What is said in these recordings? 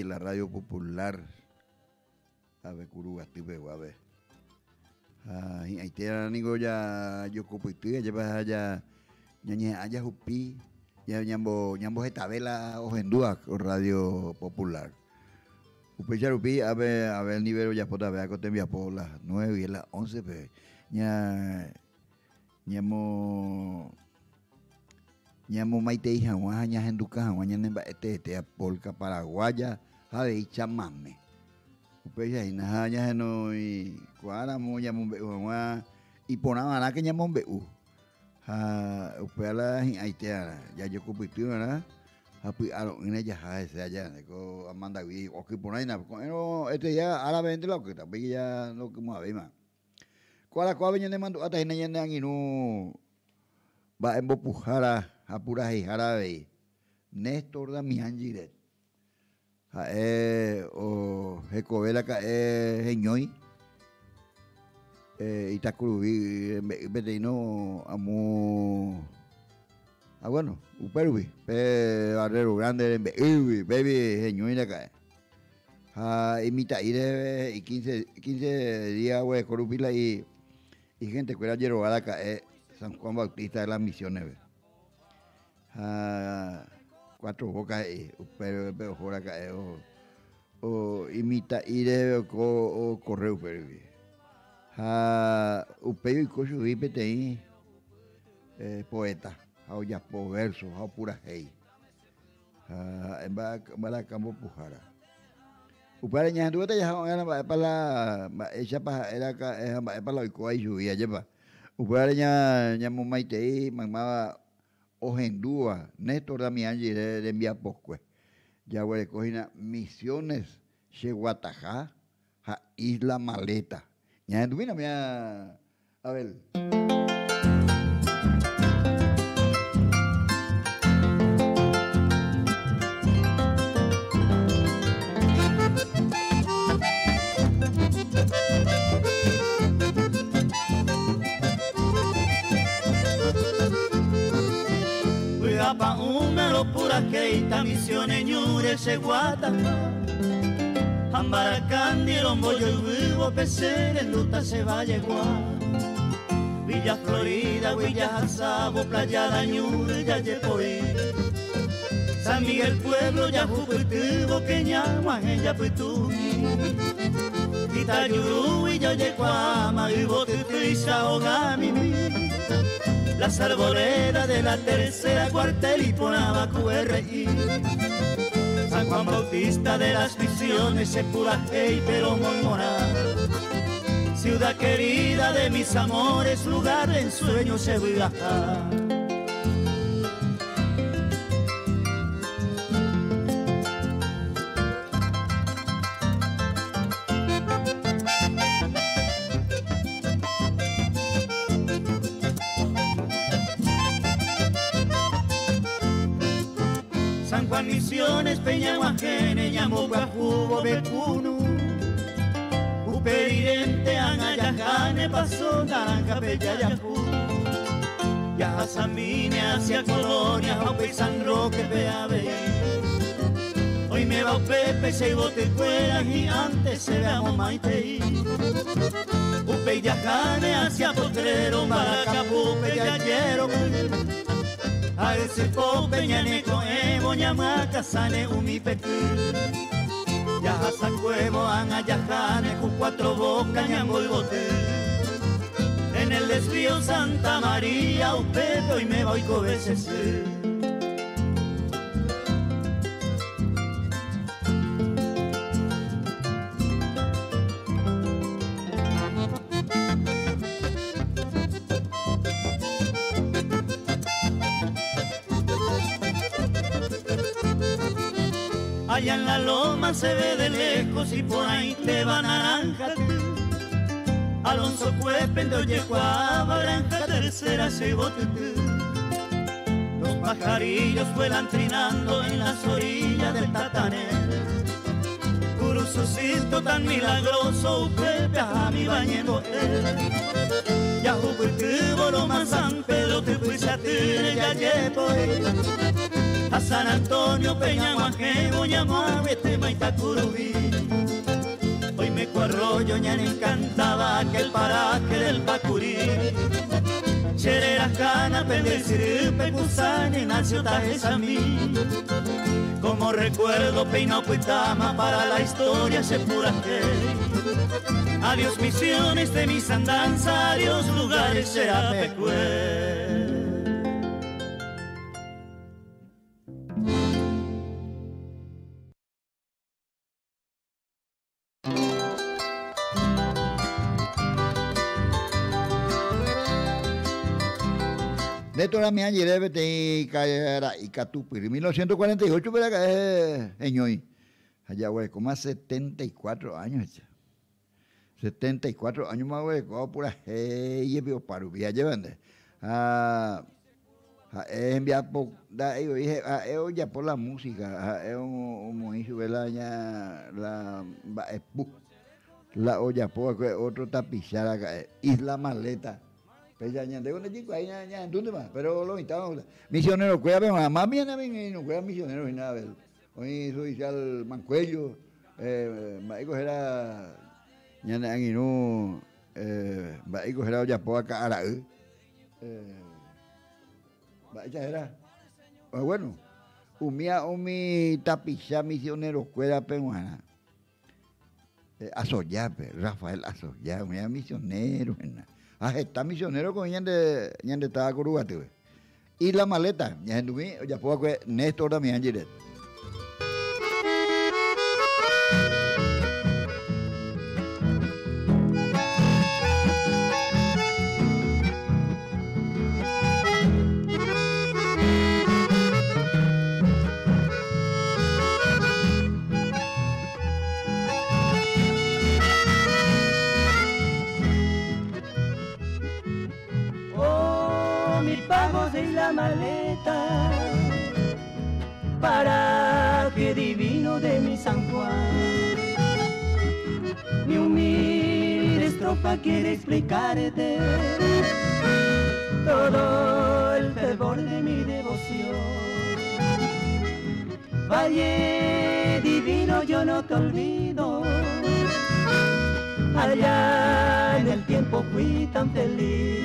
la radio popular. A ver, Curugatipe, a ver. Ahí te digo ya, yo copié, ya vas allá, allá jupi, ya ñambo tabela ojendúa radio popular. Upe charupi, a ver el nivel ya por ver que te envía por las 9 y las 11, pues, ñamo maite hija, ña henduca, ña nemba este polka paraguaya, a ver chamame. Upe ya ña no y cuara mo ñamo y ponaba nada que ñamo beu. Upe la aitea, ya yo cupití, ¿verdad? Api alo ini jaha saja ko amanda wi oki punaina ko este ya ala vende lo que tapi ya lo que mo más kuala ko venye mandu ata hina nyanda nginu ba embo pujara apura jarabe Néstor Damián Giret o Jecovela ka Jeñoy Itacurubi betino amu bueno, uperubi, barrero grande, baby, señorita acá. Imita ire y 15 días, güey, corupila y gente que era yerogada acá, San Juan Bautista de las Misiones, 4 bocas, pero por acá, o imita ire o correo, uperubi. Upeyo y cocho, vipete ahí, poeta. Ao ya po verso, ao pura rei. Embala campo pujara. Upara nya dua ya era para esa para era para lo que lluvia lleva. Upara nya mumaitei mamaba ojendúa Néstor Damián de envía poscue. Ya huele cojina Misiones Cheguatajá, Isla Maleta. Nya duvina mia a ver. Pa húmero pura keita misiones ñure se guata Ambaracán lombo yo vivo pecer en luta se va a llegar Villa Florida, Villa Jazabo, Playa Dañure, ya llepoí San Miguel Pueblo, ya jupitivo, que llama ella pitumi Itayurú y yo yecuama, y botitriza hogami Las arboledas de la tercera cuartel y Ponaba QRI San Juan Bautista de las Misiones, Sepurajey, pero Mormoná Ciudad querida de mis amores, lugar de ensueño, Sevilla Misiones, Peñaguajene, Ñamoguajubo, Becunu Uperirente, Anayajane, Paso, Naranja, Peyayajú Yajazamine, hacia Colonia, Jaupe y San Roque, Peave Hoy me va Pepe, se bote cuera y antes se veamos Maiteí Upeyajane, hacia Potrero, Maracapú, Peyayero A ese pope ñaneco evo ñamaca sane umipecu Yaja cuevo anayajane con 4 bocas ñambo y bote En el desvío Santa María upepe y me voy con veces Allá en la loma se ve de lejos y por ahí te va naranja. Alonso Cuepen de Oyecuá, Granja Tercera se bote. Los pajarillos vuelan trinando en las orillas del Tatanel. Curuzucito tan milagroso, Pepe a mi bañero él. Ya jugué Bolo más San Pedro, te fuiste a ti, ya llevo a San Antonio, Peñaguaje, Boñamuahuete, Maitacurubí. Hoy me arroyo, ya me encantaba aquel paraje del Pacurí. Chereras cana, pendecir, pecusane, nació Tajesamí. Como recuerdo, Peino Cuitama, para la historia se pura que. Adiós misiones de mis andanzas, adiós lugares será Pecue. De toda mi año y cara y Catupir, 1948, pero acá es Eñoy. Allá, güey, como hace 74 años. 74 años más, güey, como pura y veo parubia, llevan. Enviar por, yo dije, ya por la música, es un hijo de la olla por otro tapizar acá, Isla Maleta. Pues ya de un chico ahí ya ¿dónde más? Pero lo invitamos. Misionero cuida, pero más bien a mí no cuida misioneros y nada. Hoy soy al Mancuello, Maico era ya no Maico era ya por acá ara. Ya era. Bueno, mi tapiza misionero cuida peruana. Azoyape, Rafael Azoyape, un misionero, está misionero con ñande estaba curugate. Y la maleta, ya puedo que Néstor también diré. De la maleta, para que divino de mi San Juan. Mi humilde estrofa quiere explicarte todo el fervor de mi devoción. Valle divino, yo no te olvido, allá en el tiempo fui tan feliz.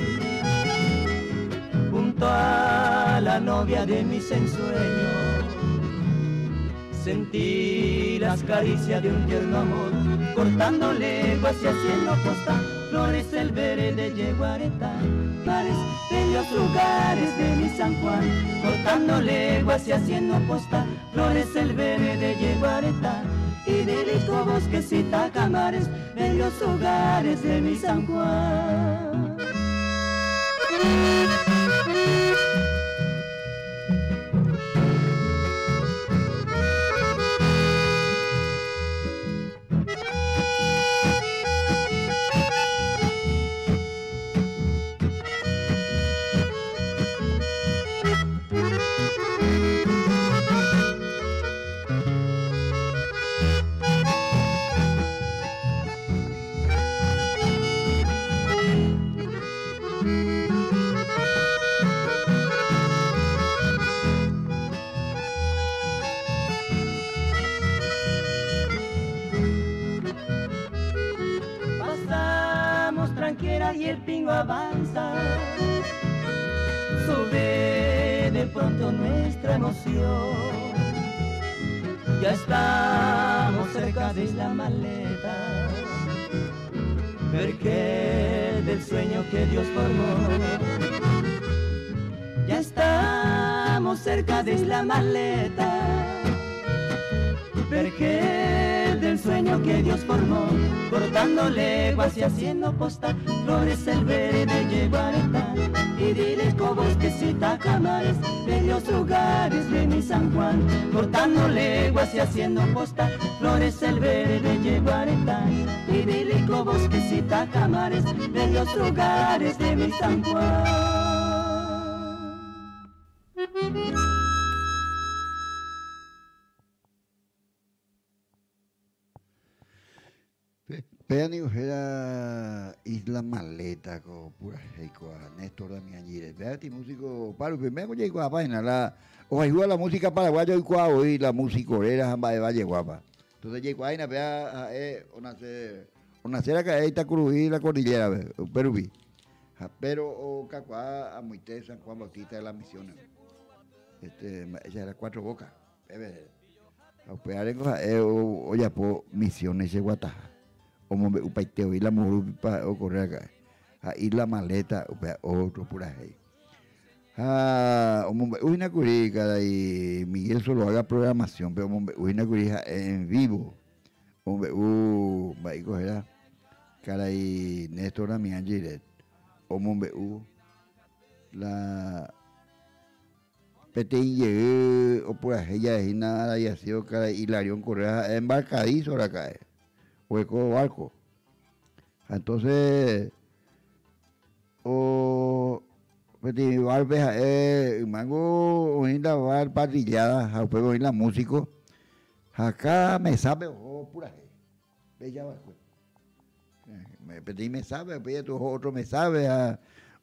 Junto a la novia de mis ensueños, sentí las caricias de un tierno amor, cortando leguas y haciendo costa, flores el verde de Yeguareta, mares, bellos lugares de mi San Juan, cortando leguas y haciendo costa, flores el verde de Yeguareta, idílico bosquecita, camares, bellos lugares de mi San Juan. Y el pingo avanza, sube de pronto nuestra emoción. Ya estamos cerca de la maleta, porque del sueño que Dios formó. Ya estamos cerca de la maleta, porque del sueño que Dios formó, cortando leguas y haciendo posta, flores el verde de Yeguareta, idílico bosquecita, camares, bellos lugares de mi San Juan, cortando leguas y haciendo posta, flores el verde de Yeguareta, idílico bosquecita, camares, bellos lugares de mi San Juan. Peani era Isla Maleta, con pura heiko, Néstor Damián Gire. Veati músico, paro, primero ya igual página, o igual la música paraguaya igual hoy la música orera jamba de Valle Guapa. Entonces ya igual na vea una cera que ahí está crujir la cordillera, Perubí. Pero o Cacuá a Muité, San Juan Bautista de las Misiones. Ella era Cuatro Bocas. A pegar en oye, po Misiones de Guataja. Como upaiteo y la mujer para correr acá. A Isla Maleta, otro por ahí. Una curica y Miguel solo haga programación, pero una curica en vivo. Va a coger cara y Néstor Damián Giret. La PTI o por ahí ya es nada y ha sido cara Hilarión Correa embarcadizo ahora cae. Hueco barco. Entonces, PTI Barbe, mango, oír la bar parrillada, después oír la músico. Acá me sabe, pura gente. Bella barco. PTI me sabe, después otro me sabe.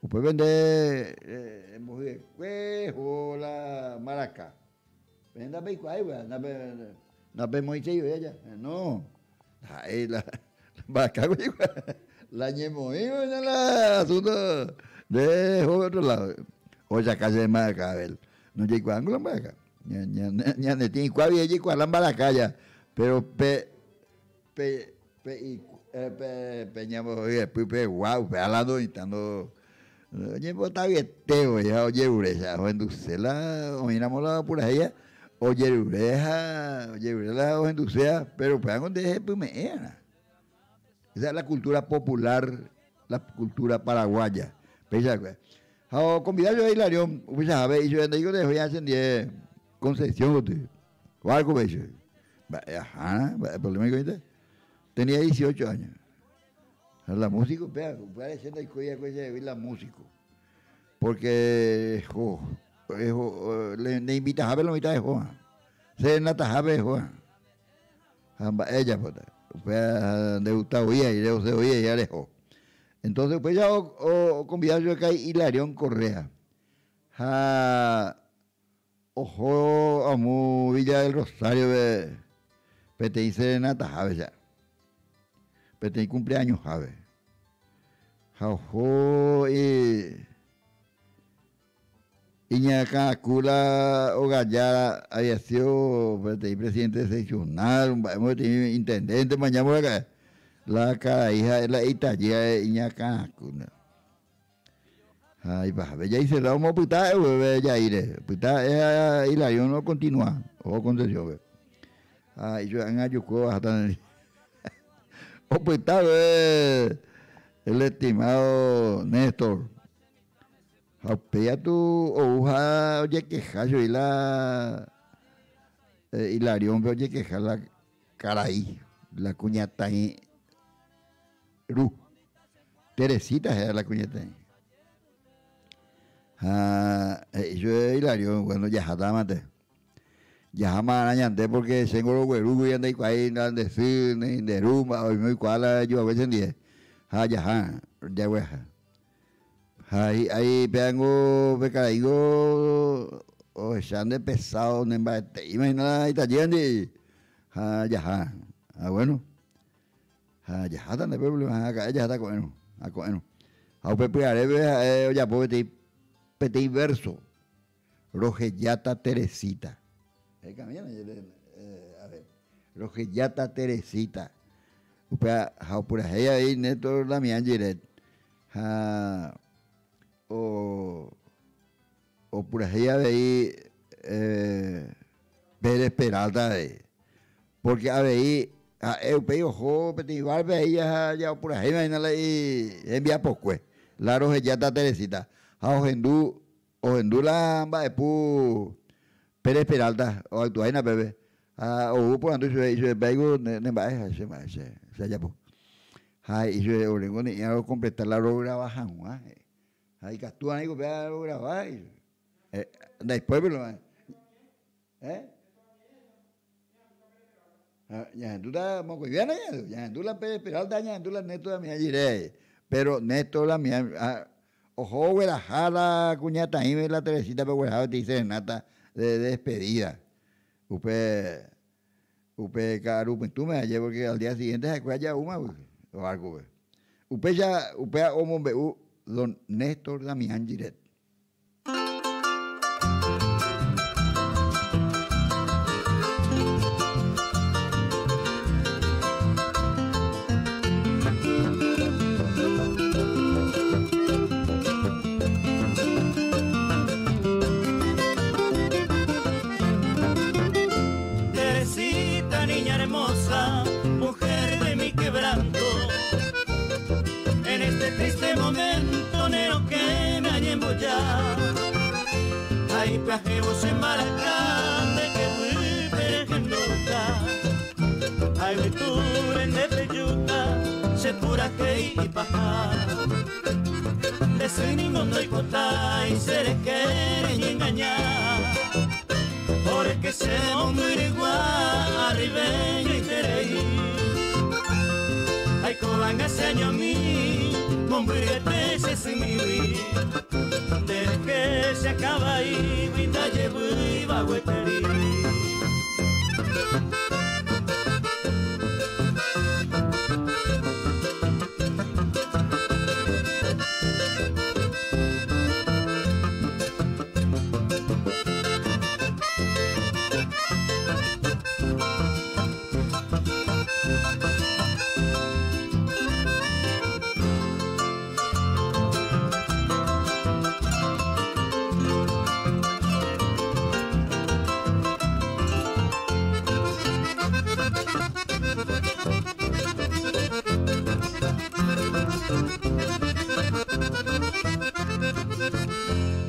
Después vende la maraca. Vende a Peicuay, no ve Moisés ella. No. Ahí la maraca, la ñemoí, la asunto de otro lado. Oye, acá se maraca, a ver. No llegó a la maraca. Ya no tiene cuál y llegó a la maraca ya. Pero peñamos, guau, hablando y estando. Oye, pues está bien, ya, oye, ureja, o endulcela, o enamorada por ella, oye, ureja, o endulcela, pero pues donde es, pues me era. Esa es la cultura popular, la cultura paraguaya. Pensa, convidar yo a Hilarión, pues a ver, y yo digo, voy a hacer concesión, o algo, pues. Ajá, el problema es que tenía 18 años. La música, pareciendo que la música. Porque le invitas a ver la mitad de Juan. Se nata a ver Juan. Ella, pues, de Gustavo oía y de José oía y ya dejó. Entonces, pues ya convidar yo acá a Hilarión Correa. Ojo, a Villa del Rosario, PTI Serenata, Jave ya. PTI cumpleaños, Jave. Ojo, Iñaca Cula Ogallada había sido PTI presidente seccional, hemos tenido intendente, mañana acá. La cara hija de la Itallía de Iñaca Cula. Ay, va, ya hice la homo puta, ya iré. Puta, Hilarión no continúa. Ojo con Dios, ay, yo en Ayuco hasta o puta, el estimado Néstor. Aupea tu oja, oye, queja, yo y la Hilarión, oye, queja la caraí, la cuñata ahí, Ru. Teresita era la cuñata ahí. Yo Hilarión, cuando ya jatamate. Ya jamás arañante porque tengo los güerugo y andé ahí, de cine, de rumba, hoy me cuala, yo a veces en 10. Ya hueja. Ahí pegango, pecaigo, o echando pesado, en embate, imagina, ahí está yendo, ya, bueno, ya está, no hay problema, acá, ya está, bueno, a pepear, ya puedo pedir verso, Rogellata Teresita. A ver, Rogellata Teresita. Por ahí, Néstor Damián Giret. O por ahí, Pérez Peralta. Porque ahí, eu pego jo, petivar, ya por ahí, y envía poco. La Rogellata Teresita. Ojendú la amba de pu. Pérez Peralta, o actuaina bebé. O por ando yo pego nembae se ya po. Y yo orengo ni a completar la obra baja, ahí que actúan ahí que la obra baja. Después pero Ya tú estás mocoviana ya tú la Peralta ya tú la neto de mi allí pero neto la mía ojo güera jala cuñata y la Teresita pero güera te dice nata de despedida upe caru tú me llevo porque al día siguiente se cuella una o algo upe a hombre don Néstor Damián Giret. Teresita, niña hermosa, mujer de mi quebranto, en este triste momento nero que me haya embollado. Hay pajevos en Maracán de que fui perejenduta, hay virtud en de peyuta, se pura que y paja. De soy ningún doy cota y se les quieren y engañar, porque se hombre igual arribeño y tereí. Ay, cobanga ese año mi, mombrete se simiwi. Desde que se acaba ahí, vida llevo y bagüeteri.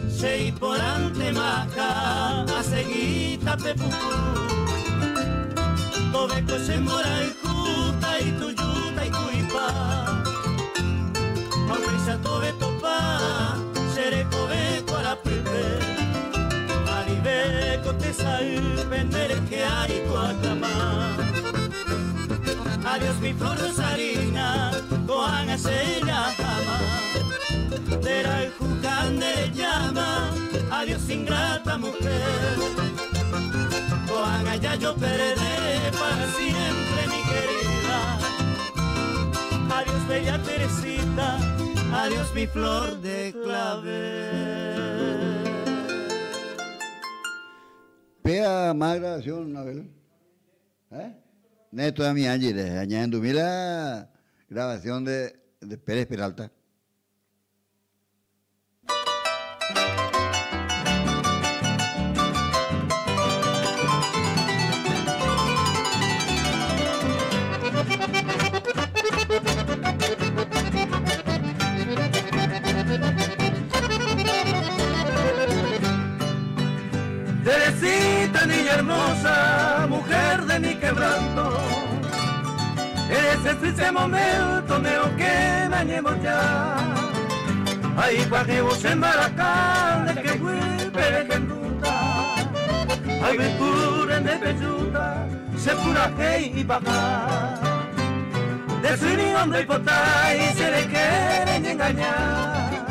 Sei por ante maca, a seguita pepucu. Tobeco se mora y juta y tuyuta y cuipa. Maurisa tobe topa, seré cobeco a la prive. Aribeco te sai, vender que hay coacama. Adiós mi flor rosarina, coan a sella jama. Será el jucán de llama, adiós ingrata mujer. Coan allá yo perderé para siempre mi querida. Adiós bella Teresita, adiós mi flor de clavel. Pea más grabación, Abel. Neto de mi Ángeles, añadiendo mira grabación de Pérez Peralta. Teresita, niña hermosa, mujer de mi quebranto, ese triste momento neo que me llevo ya. Ahí guajevos en Maracán de que fui perejenduta, hay ventura en de peyuta, se pura hey y baja. De su niño y potay se le quieren engañar,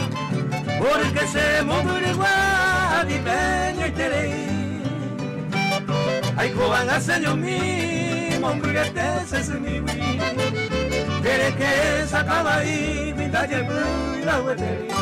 porque se muere igual y peño y tereí. Ay, coban a señor mío, hamburguete se simiwi. Quiere que se acaba ahí, vida llevo y la huetería.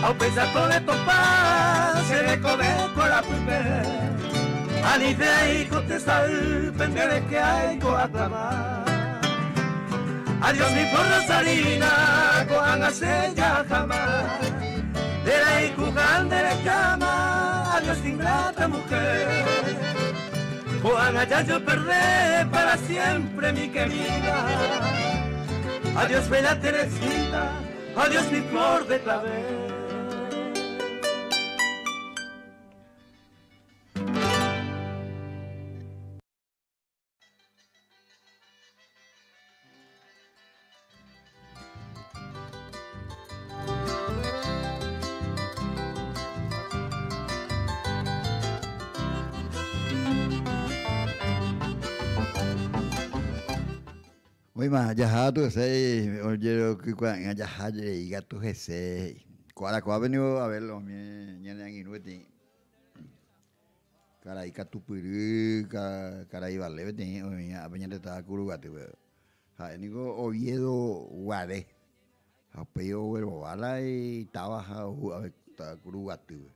Ao pensato de topar, se le come con la primera. Ani de ahí contestar, pendere que hay con aclamar. Adiós mi flor rosarina, con ya jamás. De la icuján de la cama, adiós ingrata mujer. Con ya yo perdé para siempre mi querida. Adiós bella Teresita, adiós mi flor de clavel. Oi, mas já tu sei, onde eu que com a já e gato recei. Quara qual venho a ver lo me nyane inuti. Cara aí catupiri, cara aí vale tem, a banha de ta kuru gatu. Ha nigo Oviedo Guare. Ha peo el bala y estaba a ta kuru gatu.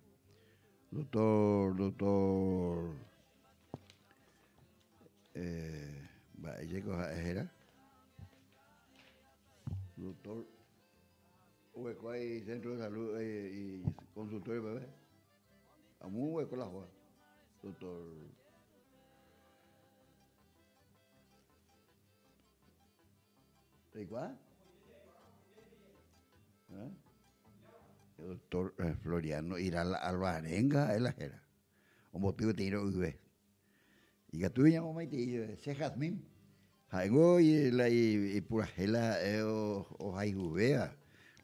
Doctor va llegó era doctor hueco hay centro de salud y consultorio bebé a muy hueco la joda doctor ¿de cuál? El doctor Floriano ir a la Alvarenga es la jera un motivo de tiro y que tú llamas maite se jazmín Haigo y pura gela o haijubea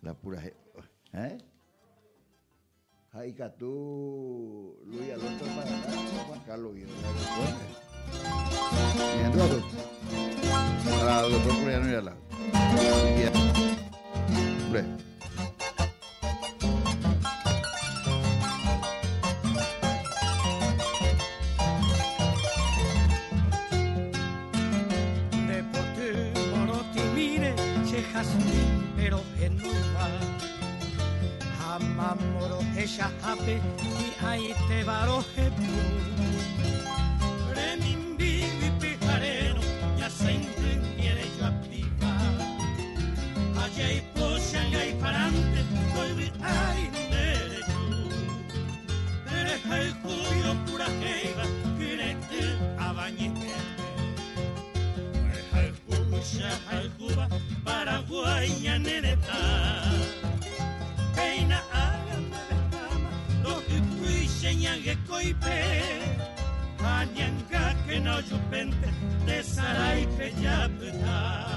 la pura Haika tú Luis Alonso para Juan Carlos y para el doctor Floriano y a la pero en lugar amamoro ella hape y ahí te baroje remimbi mi pijarero ya se entiende yo a picar allá y poshan y parante hoy hay derecho derecha el jubilo pura jeva quiere a bañete al Cuba, Paraguay, Ñaneta, Peina, Agama, Becama, los que señan que coipe, Añanga, que no yo pente, de Saray, Peyapeta.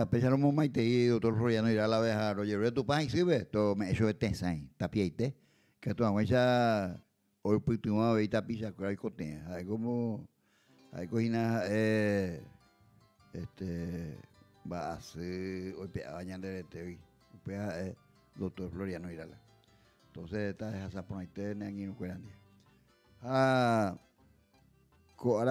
Pesa no maite y doctor Floriano irá a la vez a Roger tu pan sirve to me eso este sain tapieite que tu agüecha hoy putimos a ver tapisa con el cote hay como hay cocina va a hacer hoy bañan de este doctor Floriano irá entonces esta es esa ponaite en no cueran ahora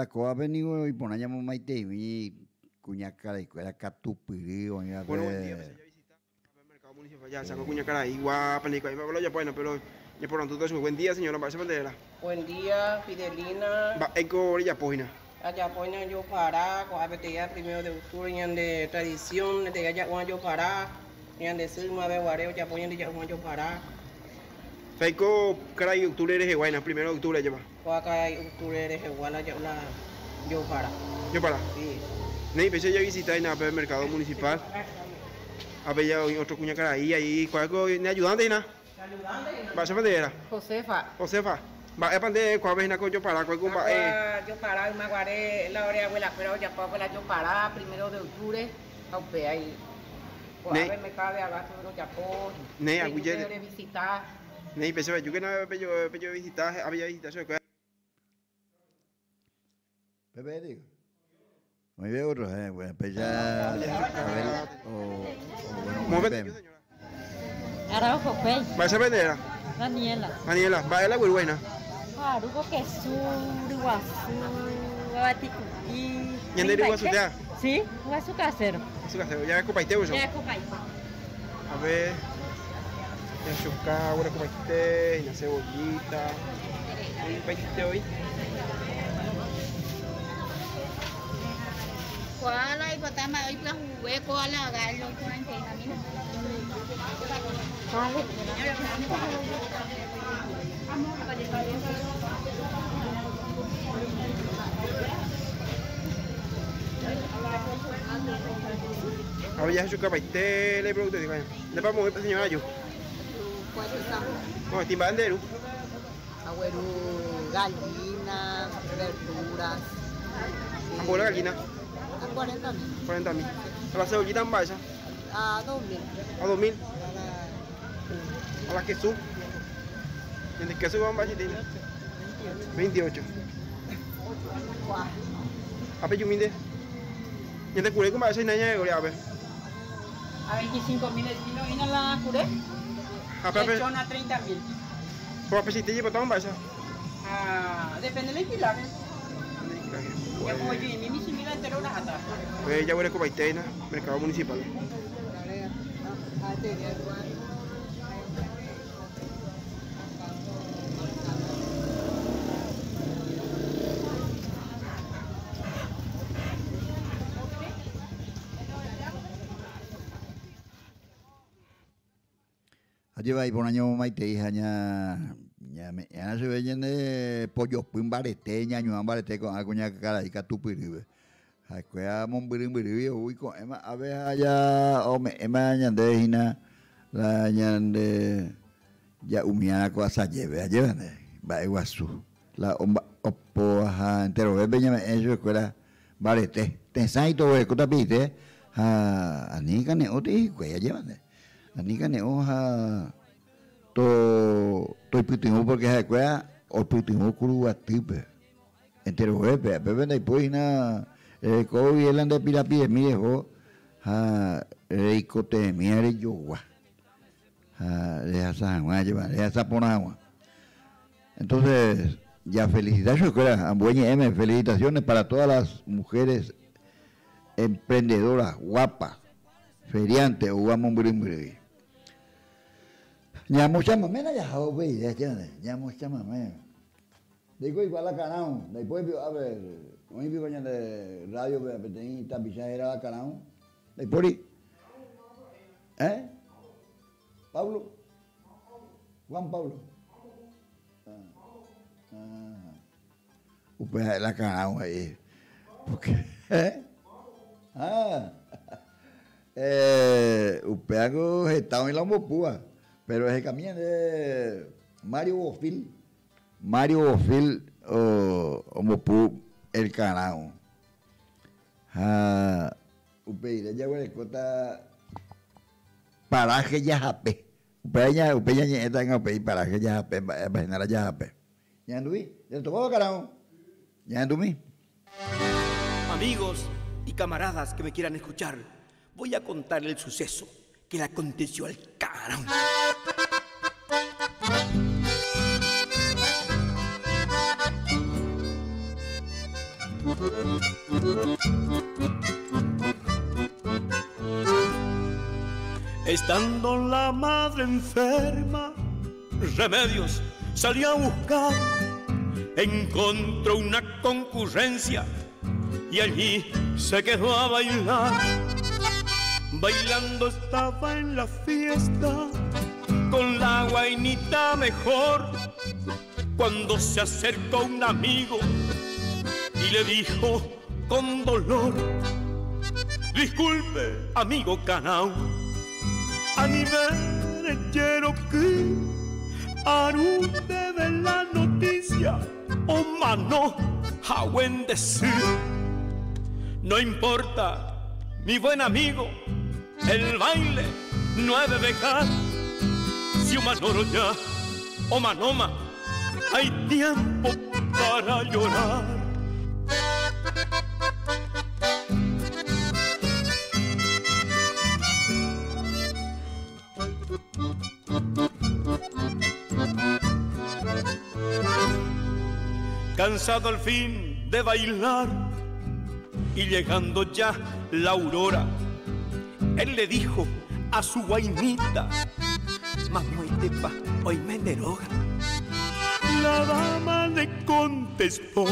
co ha venido y ponayamos maite y Cuñacara y era Catupiri. Bueno, buen día, me visita al mercado municipal. Ya sacó cuña cara ahí, guapa, ni coima, pero ya bueno, pero ya por tanto buen día, señora, parece bandera. Buen día, Fidelina. Va, eco orilla poina. Allá poina yo para, con apeteya 1 de octubre, yan de tradición, de allá yo para, yan de silma, de guareo, ya poina de ya yo para. Faico cara y octubre eres guayna, 1 de octubre lleva. Acá octubre de igual ya la yo para. Yo para. Sí. Ney, pensé ya visitar en el mercado municipal. A ver ya otro cuña cara ahí, cuál es ayudante y nada. Va a ser bandera. Josefa. Josefa. Va a pandemia, cuál vez con yo para, cuál con va. Yo para, me guaré la hora abuela, pero ya para yo para, 1 de octubre, a ahí. Pues a ver, me cabe a gasto de ya por. Ney, a cuya de visitar. Ney, pensé yo que no había visitar, había visitación. Pepe, digo. Muy bien, otro, bueno, pues ya, a ver, Momento, señora. Araujo, pues. Va a ser bandera. Daniela. Daniela, va a la buena. Arugo que sur, Iguazú, Guaticuquí. ¿Y en el Iguazú ya? Sí, Iguazú casero. Su casero, ya copaiteo yo. Ya copaí. A ver. Ya chuca, una copaite, una cebollita. Un paite hoy. Koala y patama hoy la jugué koala gallo cuarenta camino. Ahora ya chuca paite, le pregunto, digo, le vamos a señora yo. No, timba bandero. Agüero, gallina, verduras. ¿A por la gallina? A 40.000. 40.000. ¿A la cebollita en baixa? A 2.000. ¿A 2.000? ¿A la queso? ¿Y en el queso va en baixa tiene? 28. ¿A peyuminde? ¿Y en el curé con baixa y naña de goleada? A 25.000 el kilo, ¿y no la curé? ¿A pepe? Lechona 30.000. ¿Por apesite y botón en baixa? Depende del kilaje. Ya como yo, y mi simila entero una jata. Pues ya voy a copaiteina, mercado municipal. allí va y por un año maite hija ya se ve de pollo pin barete ñaño barete con algo ña cara y catupiribe Hakuya mombiring-biring uy kok emak abe aja ome emak nyande hina la nyande ya umia ko asajebe aja ne ba Iguazú la omba opo ha entero bebe nya eso escuela barete tensai to ko tapite ha ani kan ne oti ko aja ne ani kan ne ha to putingo porque hakuya o putingo kuru atipe entero bebe ne poina ko yelan de pirapie mi dejo reikote miare yogua de esa agua lleva de esa pona agua. Entonces ya felicitaciones felicitaciones para todas las mujeres emprendedoras guapas feriantes o guamos brimbri ya mucha mamena ya hoy ya mucha mamena digo igual la canal después a ver hoy vivo ya de radio de Tapizá era canal de por ahí Pablo Juan Pablo pues la canal ahí porque usted hago estado en la mopúa pero ese camino de Mario Bofil o mopú el canal upei ya huele cota paraje ya jape upei ya está en upei paraje ya jape para ya jape ya andui ya tocó canal ya andumi. Amigos y camaradas que me quieran escuchar, voy a contar el suceso que le aconteció al carajo. Estando la madre enferma, Remedios salió a buscar. Encontró una concurrencia y allí se quedó a bailar. Bailando estaba en la fiesta con la guainita mejor, cuando se acercó un amigo y le dijo con dolor: disculpe, amigo Canao, a nivel quiero que Aru debe la noticia o mano a buen decir. No importa, mi buen amigo, el baile no ha de dejar. Si o manoro ya o manoma, hay tiempo para llorar. Cansado al fin de bailar y llegando ya la aurora, él le dijo a su guainita: mamuitepa, hoy me deroga. La dama le contestó: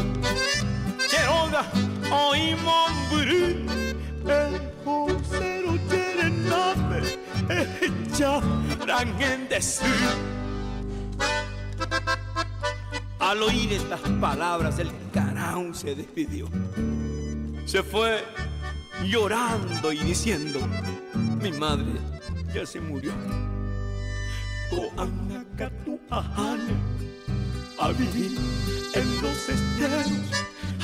Cheroga, hoy mombrí, el posero cherenape, ella en decir. Al oír estas palabras, el Canao se despidió. Se fue llorando y diciendo: mi madre ya se murió. Coanacatu ajane, a vivir en los esteros,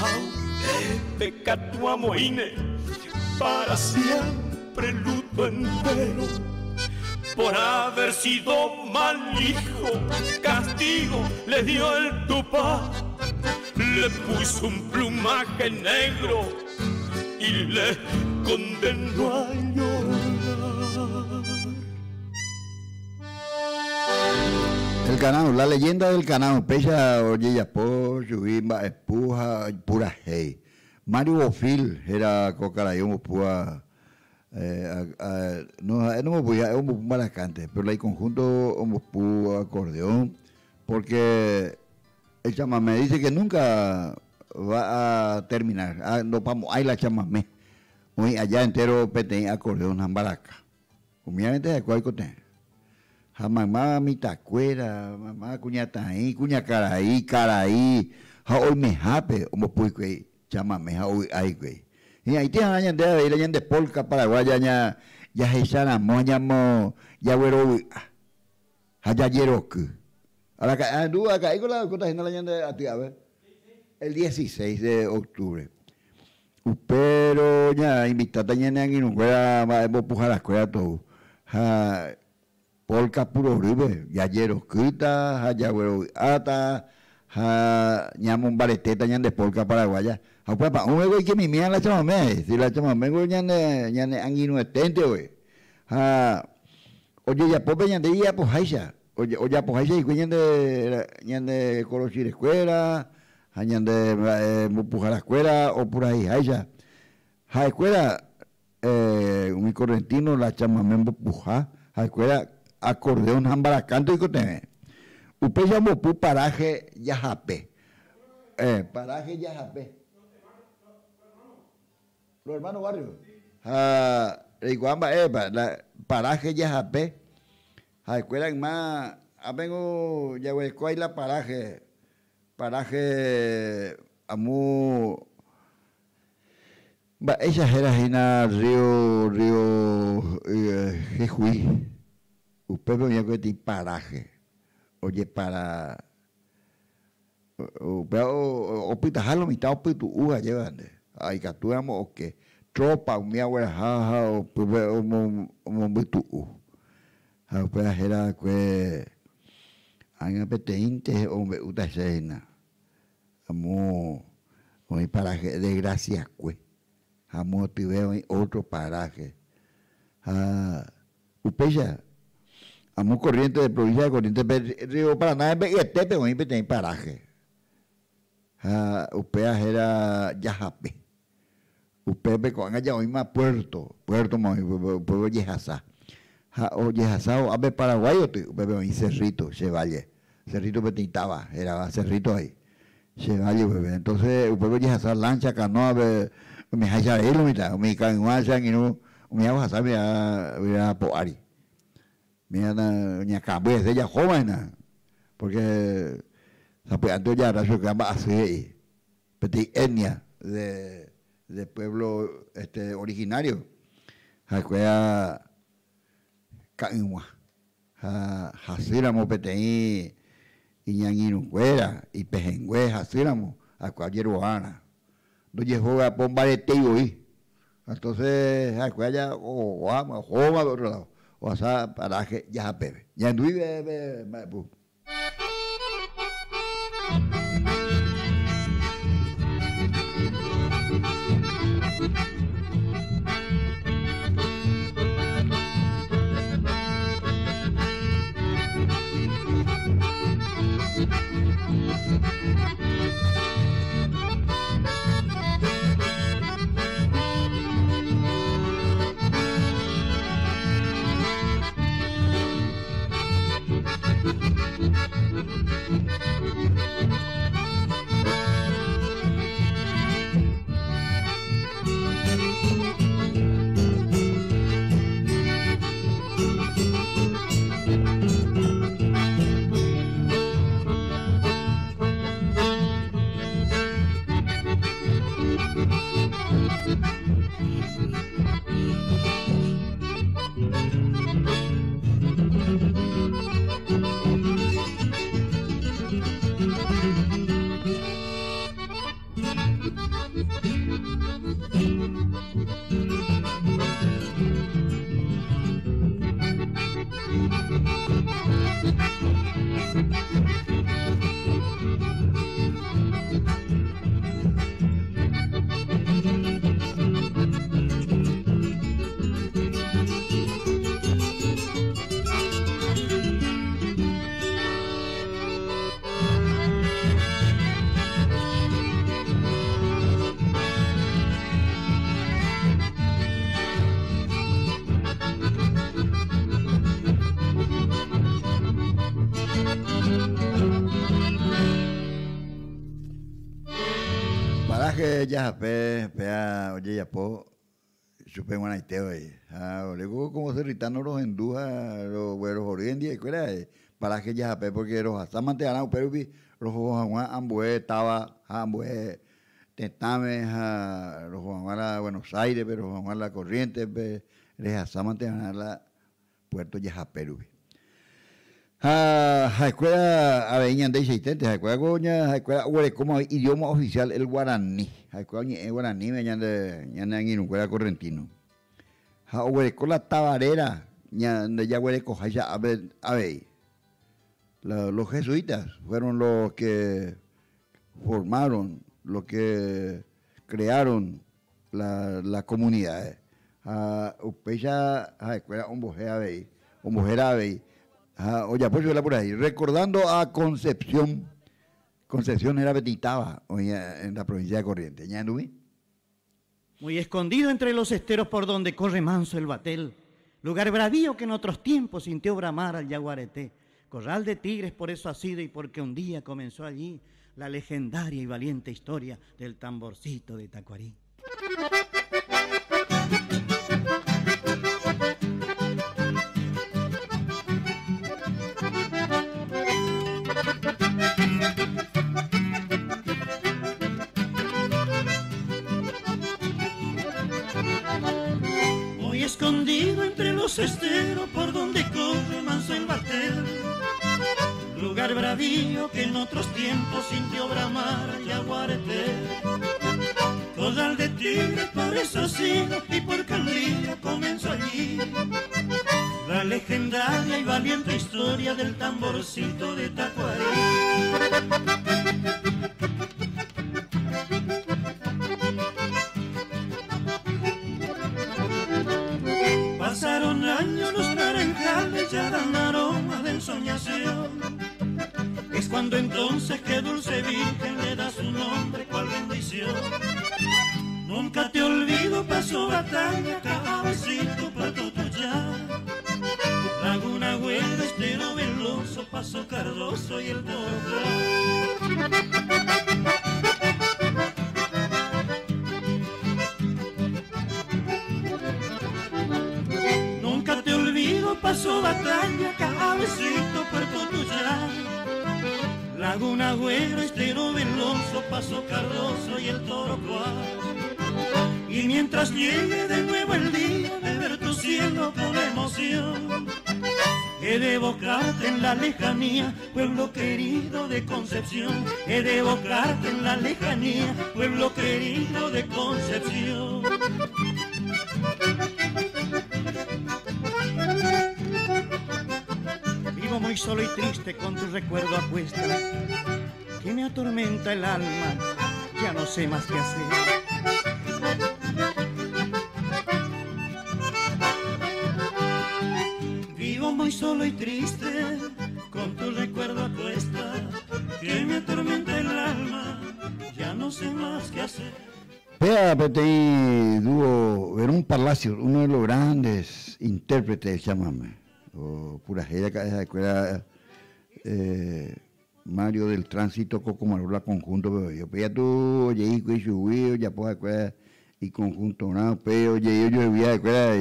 Aunepecatu amoine, para siempre luto entero. Por haber sido mal hijo, castigo le dio el Tupá. Le puso un plumaje negro y le condenó a llorar. El Canao, la leyenda del Canao, Pecha Oyeyapo, Yubimba, Espuja, Pura Hey. Mario Bofil era cocarayón, Pua. No me voy a un maracante, pero hay conjunto un acordeón, porque el chamamé dice que nunca va a terminar. No vamos, hay la chamamé. Hoy allá entero peten acordeón en baraca. Humildemente de cuál cote. Jamamá mitacuera, mamá cuñataí, cuñacaraí, caraí. Ha hoy me jape, pues chamamé, ha hoy hay güey. Y ahí tienen años de polka paraguaya ya heisana moñamo ya güero haya yeroku. Ahora acá hay con la gente de a ti, a ver. El 16 de octubre. Pero ya invitada ya en no fuera a empujar la escuela todo. Polka puro ribe, ya yeroku ya güero ata ñamo un bareteta ñan de polka paraguaya. Apa un ego que mi mía la chamamé, si la chamamé go ñane angino etente we. Oye ya pope ñan de ya pues haisha. Oye pues haisha y ñan de conocer escuela, ñan de pujar la escuela o por ahí haisha. Ha escuela un correntino la chamamé puja, ha escuela acordeón ambaracanto y cote. Usted llamó pu paraje Yajape. Paraje Yajape. Los hermanos barrios. Paraje Yajape. Escuela en más. Vengo Yahueco y la paraje. Paraje Amu. Ella era en Río Jejuí. Usted venía con este paraje. Oye, para o pitajalo mitad o pitu uga llevan ay capturamos o que tropa mi abuela jaja o mombitu a pues era que anga peteinte o me uta cena amo hoy paraje de gracia que amo tiveo otro paraje upeya amo corriente de provincia de Corrientes Río Paraná y Tepe hoy tem paraje upea era Yajape upepe con allá hoy más puerto pueblo Yejasa oye, asado, ave paraguayo, bebé, un cerrito, Chevalle. Cerrito petitaba, era cerrito ahí. Chevalle, bebé. Entonces, bebé, asado, lancha, canoa, me hacha él, me canguacha, y no, me hago asado, me poari. Mira, ni acá, pues, ella joven, porque, antes ya, rayo que amba así, petit etnia de pueblo originario. Jacuea Caingua, Jasíramo Peteí, Iñanginucuera, y Pejengüe, Jasíramo, Jacuea Yeruana. No llegó a bombarete y oí. Entonces, Jacuea ya, vamos, de otro lado, o a paraje, ya bebe. Ya anduve, paraje ya, pea, oye, ya po, supe guanaiteo ahí. Luego, como se ritano los hindúes, los güeros oriendia, y cuera, paraje ya, porque los asamantes ganan, pero los juan ambue, estaba, ambue, tentame, los juan a Buenos Aires, pero los juan a la Corriente, les asamantes ganan la Puerto Yajaperubi. Escuela Aveña de 600, escuela Goña, escuela como idioma oficial el guaraní. Escuela el guaraní me llama en escuela correntino. Con la tabarera, ya hueco, ya ave. Los jesuitas fueron los que formaron, los que crearon la comunidad. Upecha, escuela un mujer ave. Oye, pues yo por ahí, recordando a Concepción. Concepción era Betitaba, en la provincia de Corrientes. ¿Ya anduve? Muy escondido entre los esteros por donde corre manso el batel, lugar bravío que en otros tiempos sintió bramar al yaguareté, corral de tigres por eso ha sido y porque un día comenzó allí la legendaria y valiente historia del tamborcito de Tacuarí. Escondido entre los esteros por donde corre manso el batel, lugar bravío que en otros tiempos sintió bramar al yaguareté, corral de tigres por eso sigo y porque un día comenzó allí la legendaria y valiente historia del tamborcito de Tacuarí. Pasaron años, los naranjales ya dan aroma de ensoñación. Es cuando entonces que dulce virgen le da su nombre, cual bendición. Nunca te olvido, pasó batalla, cabecito para tutuyá. pasó Cardoso y el toro. Nunca te olvido, pasó Batalla, Cabecito, Puerto Tuyá, Laguna Agüero, Estero Veloso, pasó Cardoso y el Toro Cuar. Y mientras llegue de nuevo el día de ver tu cielo con emoción, he de evocarte en la lejanía, pueblo querido de Concepción. He de evocarte en la lejanía, pueblo querido de Concepción. Vivo muy solo y triste con tu recuerdo a cuesta, que me atormenta el alma, ya no sé más qué hacer. Vivo muy solo y triste con tu recuerdo a cuesta, que me atormenta el alma, ya no sé más qué hacer. Pea Petei Dúo Verón Palacios, uno de los grandes intérpretes del chamamé, o pura jera que es la escuela Mario del Tránsito Cocomarola Conjunto, pero yo pea tu oye y subí, ya pues escuela y conjunto, no, pero oye yo vivía escuela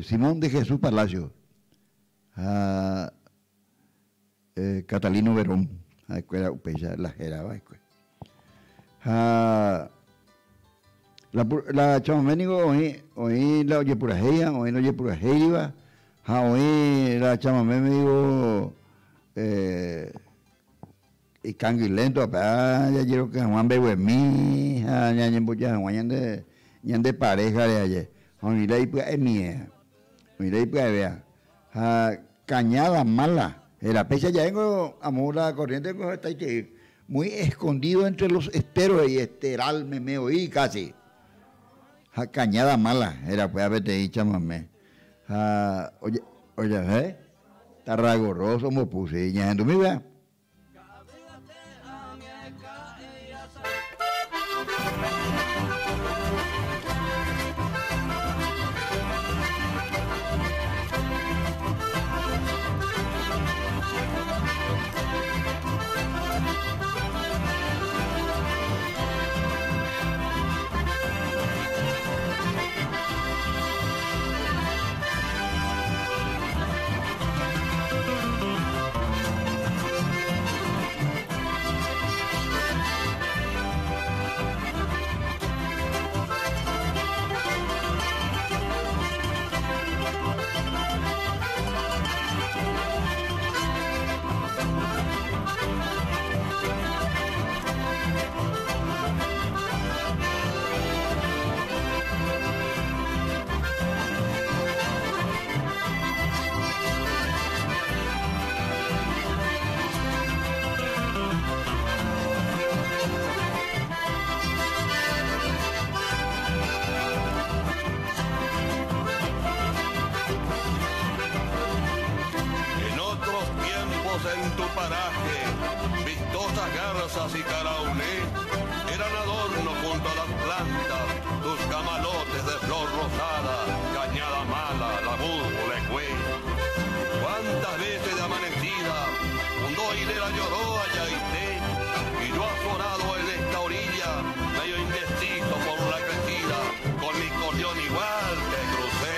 Simón de Jesús Palacio, Catalino Verón, la escuela Upeya, la geraba escuela. La chamaménico hoy la oye pura jeia, hoy no oye pura jeiva, hoy la chamamé me digo y canguilento, ya quiero que Juan bebe mi, ya de pareja de ayer, hoy la ipa es mía, hoy la ipa vea, Cañada Mala, la pecha ya vengo amor la corriente con esta que muy escondido entre los esteros y esteral me oí casi. Cañada Mala, era pues a verte ahí chamamé. Oye, tarragorroso me puse, ya en mi vea. En tu paraje, vistosas garzas y carauné eran adorno junto a las plantas, tus camalotes de flor rosada, Cañada Mala, la búrbola y güey. Cuántas veces de amanecida, un doidera lloró allá y té, y yo aforado en esta orilla, medio indeciso por la crecida, con mi cordión igual que crucé.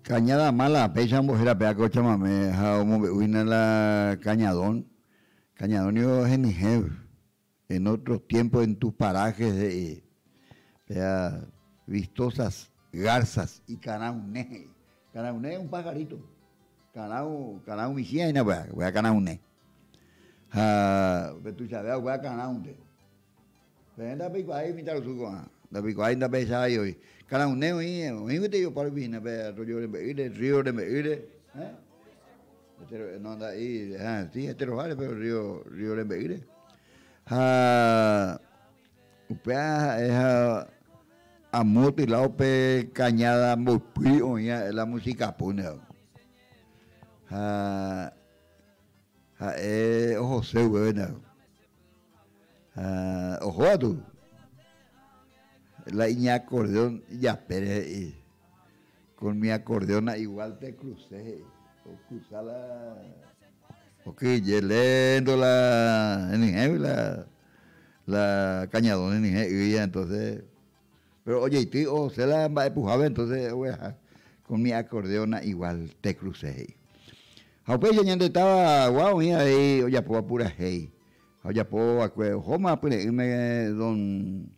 Cañada Mala, pecha mojera pea cocha mame, como uina la Cañadón, Cañadón yo genijev, en otros tiempos en tus parajes de vistosas garzas y canauné. Canauné es un pajarito, canau mi siena, voy a canauné. Tu sabes, voy a canauné. Penda pe kwai mi taru su ko. Da pe kwai da pe sa yo. Kana un neo i, o te yo para vina pe rollo de beire, río de beire, Este no anda ahí, sí, este lo vale, pero río de beire. Upea es a moto y la ope cañada muy frío la música pone. Ojo se bueno. Ojo a tú. La iña acordeón ya Pérez con mi acordeón igual te crucé o cruzar la yelendo la cañadón y entonces pero oye tío se la va a empujar entonces con mi acordeón igual te crucé pues ya estaba guau ahí oye pues pura hey oye pues homa pues me don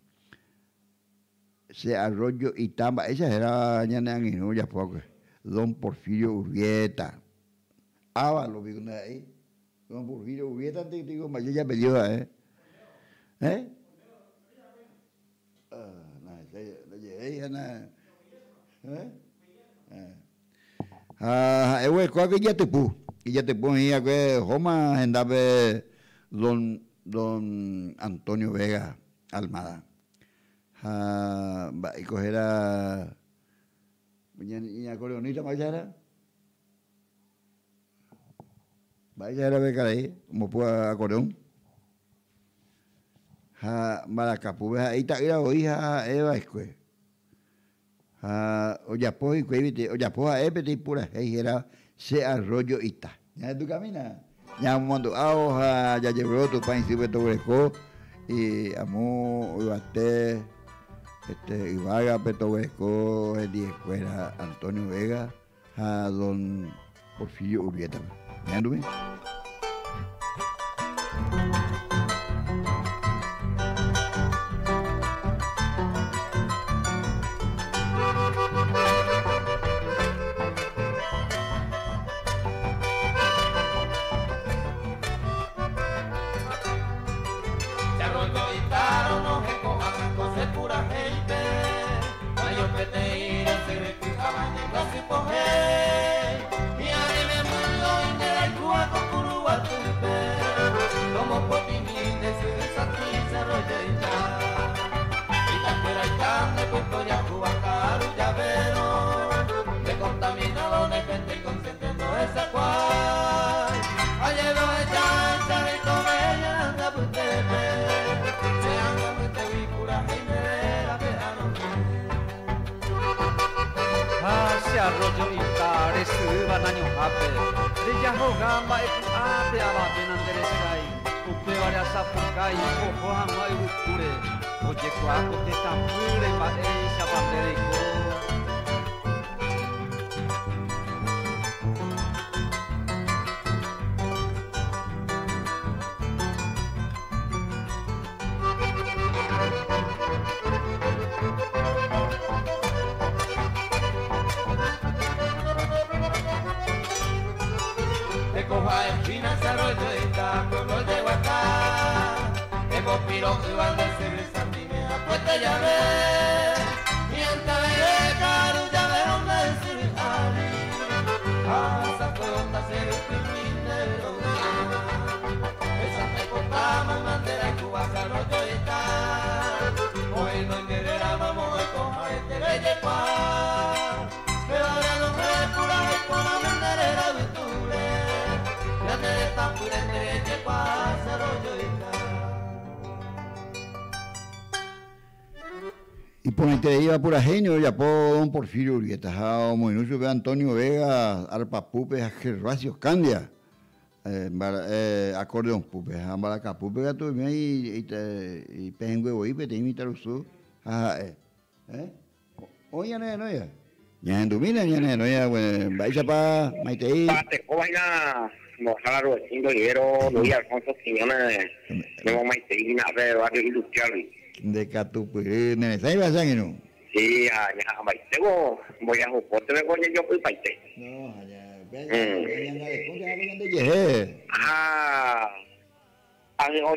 se arroyo y tamba esa era ya no ya pues don Porfirio Urbieta lo vi una ahí don Porfirio Urbieta te digo más ya me dio cuál que ya te pu ahí que homa andaba don Antonio Vega Almada y cogerá y acordeonista vaya era beca ahí como puede acordeón Maracapú ahí está la hija Eva Escue Oyapo y cuevite Oyapo a epete pura era se arroyo y está ya tú caminas ya un mundo ya llevó tu país y Petogreco y amo Ibate Ibaga Petogreco el de escuela Antonio Vega a don Porfirio Urbieta ¿ya tú ves? arroyo y tare suba naño hape de ya hoga mai ape aba benanderesai upe varia sapukai ojo hamai ukure oje kwa ote tampure ba e sabandereko y por entre iba pura genio ya por don Porfirio Urbieta Moinusio ve Antonio Vega arpa pupe Gervasio Candia acordeón pupe ambalaca pupe gato y pejengüe voy te imitar uso oye no ya ya endumina ya no ya vais pa maitei pate vaina mostrar los cinco libero Luis Alfonso Quiñones no maitei na ver barrio industrial de Catupiri, ¿me vas a no? Sí, allá, voy a jugar, te voy a yo por parte. No, allá,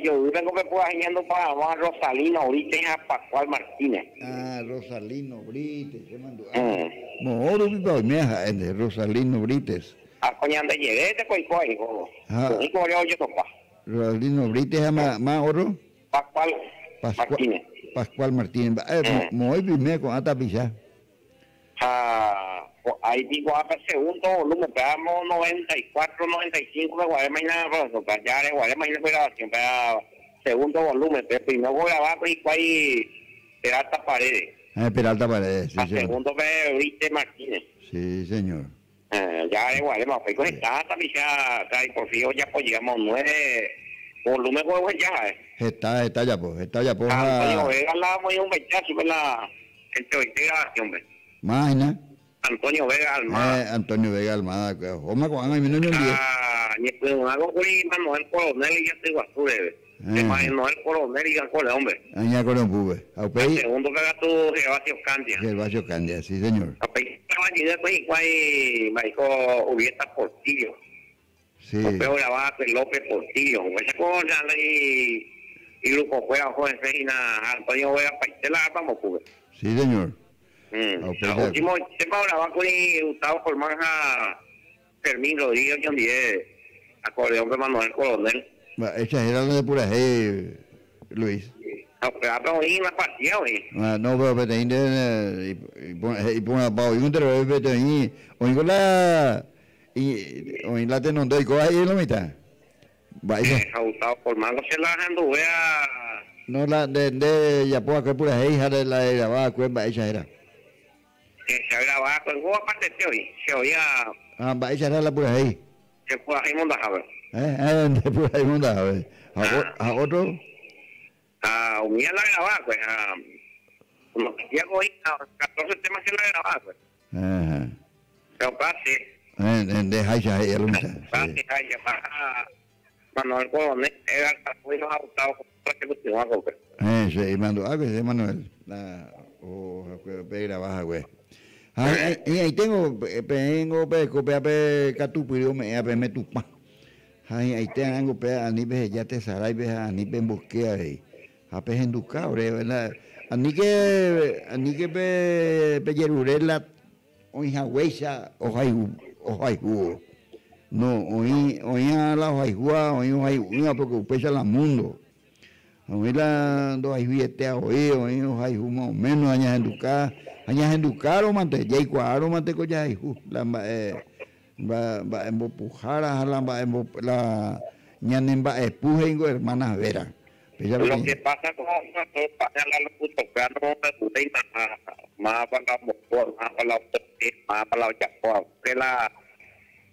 Yo vengo que puedo enseñando para Juan Rosalino Brites a Pascual Martínez. Rosalino Brites, se mandó. Moro viva meja de Rosalino Brites. A coñando llegué te coi coi go. Ni co yo topa. Rosalino Brites más oro. Pascual Martínez. Pascual Martínez. Muy bien con ata pisa. Ahí digo a segundo volumen, pegamos 94, 95 de Guadalajara, ya de Guadalajara grabación, para segundo volumen, pero primero voy a grabar y ahí Peralta Paredes. Peralta Paredes, sí, a segundo fue Brite Martínez. Sí, señor. Ya de Guadalajara, fue conectada también ya, por fin ya pues llegamos 9 volumen juegos ya. Está ya pues. Antonio Vega la muy un bechazo, ¿verdad? Entre grabación, ¿ves? Máquina. Antonio Vega Almada. Antonio Vega Almada, que Joma cuando hay menos de un día. Ni pues hago con Manuel Coronel y ya estoy basura. Manuel Coronel y Gancole, hombre. Aña con un bube. El segundo que tú Gervasio Candia. Gervasio Candia, sí, señor. Y después y Marico Ubieta Portillo. Sí. Pero grababa con López Portillo. Esa cosa y grupo fuera joven Regina Antonio Vega Paitela, vamos pues. Sí, señor. Último tema grababa con Gustavo Colmán a Fermín Rodríguez John Díez, acordeón de Manuel Coronel. Esa era de pura G, Luis. Pero hoy una partida hoy. No, pero vete y pone a Pau y un terror vete ahí. Hoy con la hoy la te no doy coja ahí en la mitad. Vaya. Gustavo Colmán no se la anduve a. No la de ya puedo que pura hija de la de grabada cueva esa era. Se grababa con vos aparte de hoy, se oía. Esa era la pura ahí. Se fue a Raimundo Javier. De pura Raimundo Javier. ¿A otro? Unía la grabada, pues. Como que ya cogí 14 temas se la grababa, pues. Pero casi. De Jaicha, ella lo mismo. Casi, Jaicha, para Manuel Coronel, era el que nos ha gustado para que continuara, pues. Sí, mando, que Manuel. Pegra baja, güey. Ahí tengo catupirio me tupa. Ahí tengo ani be ya te sarai be ani be busquea ahí. A pe enduca, ¿verdad? Ani que be yerurela oija huecha ojai no oía la ojaigua oía porque upecha la mundo. Hoy la dos hay viete a oír, hay más o menos añas educar o mante, ya igual o mante coya la va empujara la ñanemba empuje hermanas vera. Lo que pasa con nosotros pasa la locutora no me gusta más para la chapua, que la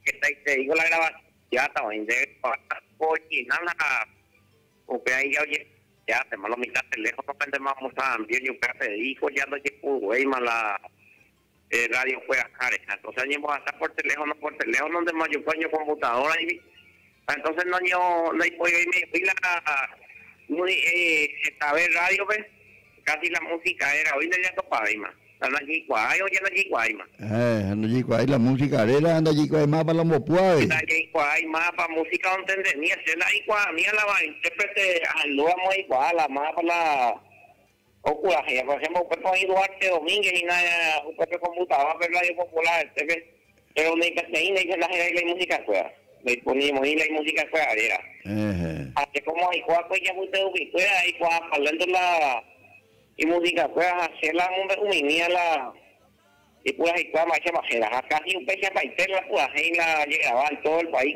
que te digo la grabación ya estaba en de original o que ahí oye ya te malo mitad lejos no pendemos a ambiente yo que te dijo ya no llegó güey mala radio fue a care entonces llevamos hasta por teléfono donde más yo coño computadora y entonces no hay pollo y me fui la muy estaba el radio ves casi la música era hoy ya topaba y más anda allí guay oye anda allí guay más anda allí guay la música era anda allí guay más para los mopuaves anda allí guay más para música no entendía se la igual mía la va intérprete lo vamos igual la más para la ocurrencia por ejemplo pues con Duarte Domínguez y nada un propio computador ver radio popular pero no hay que la música fuera le ponemos y la música fuera era así como hay cuatro ya usted ubicuera hay cuatro hablando la y música fuera hacerla unía la y pues hay cuatro más bajeras casi un pez para la pues la llegaba en todo el país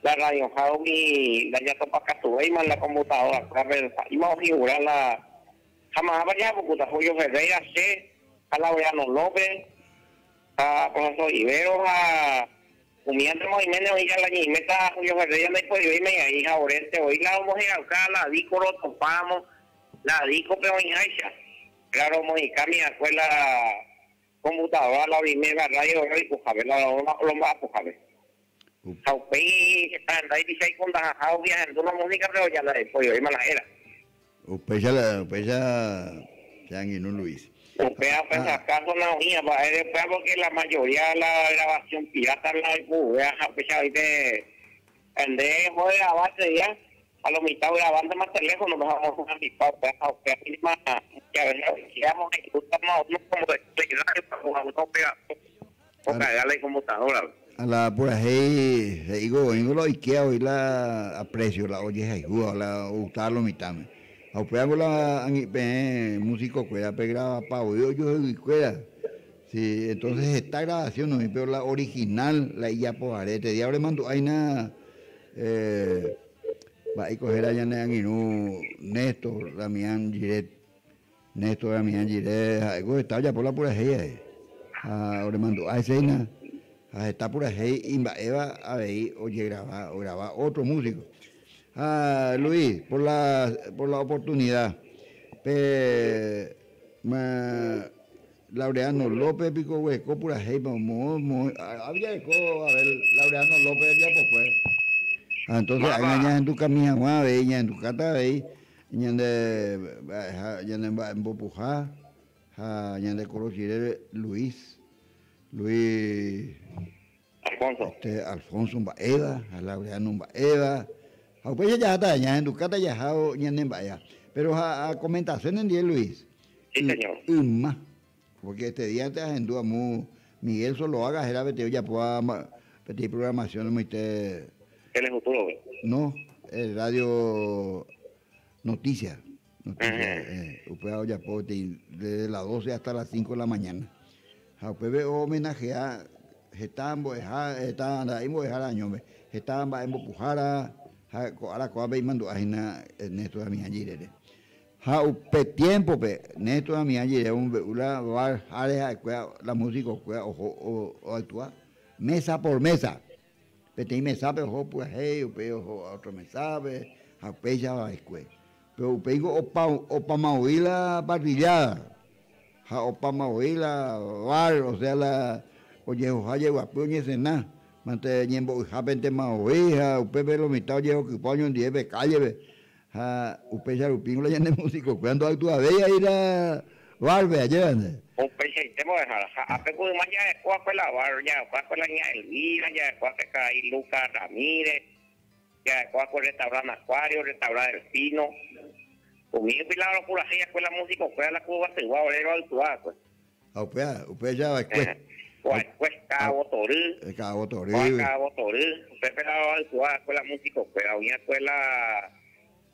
la radio Javi la ya topa Castubey más la computadora y vamos a figurar la jamás vaya porque Julio Ferreira a Laureano López a profesor Ibero a Humiante Movimiento y ya la meta Julio Ferreira me puede irme ahí a Orente hoy la vamos a acá la disco lo topamos la disco pero en Aisha claro modificar mi escuela computadora la primera radio y pues a ver la lo más pues a ver Saupey están ahí dice con la viajando una música pero ya la después hoy más la era Upella no Luis. Upella pues acaso no oía, después porque la mayoría de la grabación pirata la upella de ande joder a base ya a lo mitad grabando más teléfono, nos vamos a mi papá, aunque misma, que a veces quedamos ahí, estamos como de para uno pegar, o pegarle computadora. A la por ahí, digo lo Ikea hoy la aprecio, la oye ahí, la gustar lo mitad. A pegar la músico cuera, pegaba para hoy yo cuera. Sí, entonces esta grabación no, pero la original, la ya por arete, diablo mando hay nada. Va a coger allá en Néstor, Damián Giret, algo está ya por la pura gente. Ahora mando a escena, está por ahí, Eva, a ver, oye, graba otro músico. Luis, por la oportunidad. Laureano López pico hueco por ahí, había a ver, Laureano López ya pues. Entonces, hay en tu camino, en tu cata, en Bopujá, en de Corochire, Luis Alfonso. Alfonso Baeda, Laureano Baeda. Pues ya está, ya en tu cata ya en Bahía. Pero a comentación en día, Luis. Sí, señor. Más. Porque este día te agendó a Miguel solo haga, era vete ya pueda pedir programación, ¿Qué le futuro? No, el radio Noticias. Usted ya puede desde las 12 hasta las 5 de la mañana. Usted ve homenaje a estaban años, estaban en Bopujara, ahora cuando mando a Néstor de mi ayer. Usted tiempo, Néstor de mi ayer, la música, o actuar, mesa por mesa. Pero me sabe, pues, otro me sabe, ya va a escuela. Pero pego opa maoíla parrillada, opa maoíla bar, o sea, la, oye, ojalá llevo a puño cena, mante ñembo, japente maoíja, usted ve lo mitad, llevo que poño en 10 calle, usted ya lo pingo la llena de músico, cuando actúa, veía ir a barbe allá, un peixe temo a peco de mañana de cuá fue la barra, cuá fue la niña Elvira, ya cuá que caí Lucas Ramírez, ya cuá fue el restaurante Acuario, restaurante El Pino. Conmigo y la locura ella fue la música, fue la Cuba se igual, era el tuá, pues. Usted ya va a pues Cabo Toril. Cabo Toril. Usted pelaba el tuá, fue la música, pues había fue la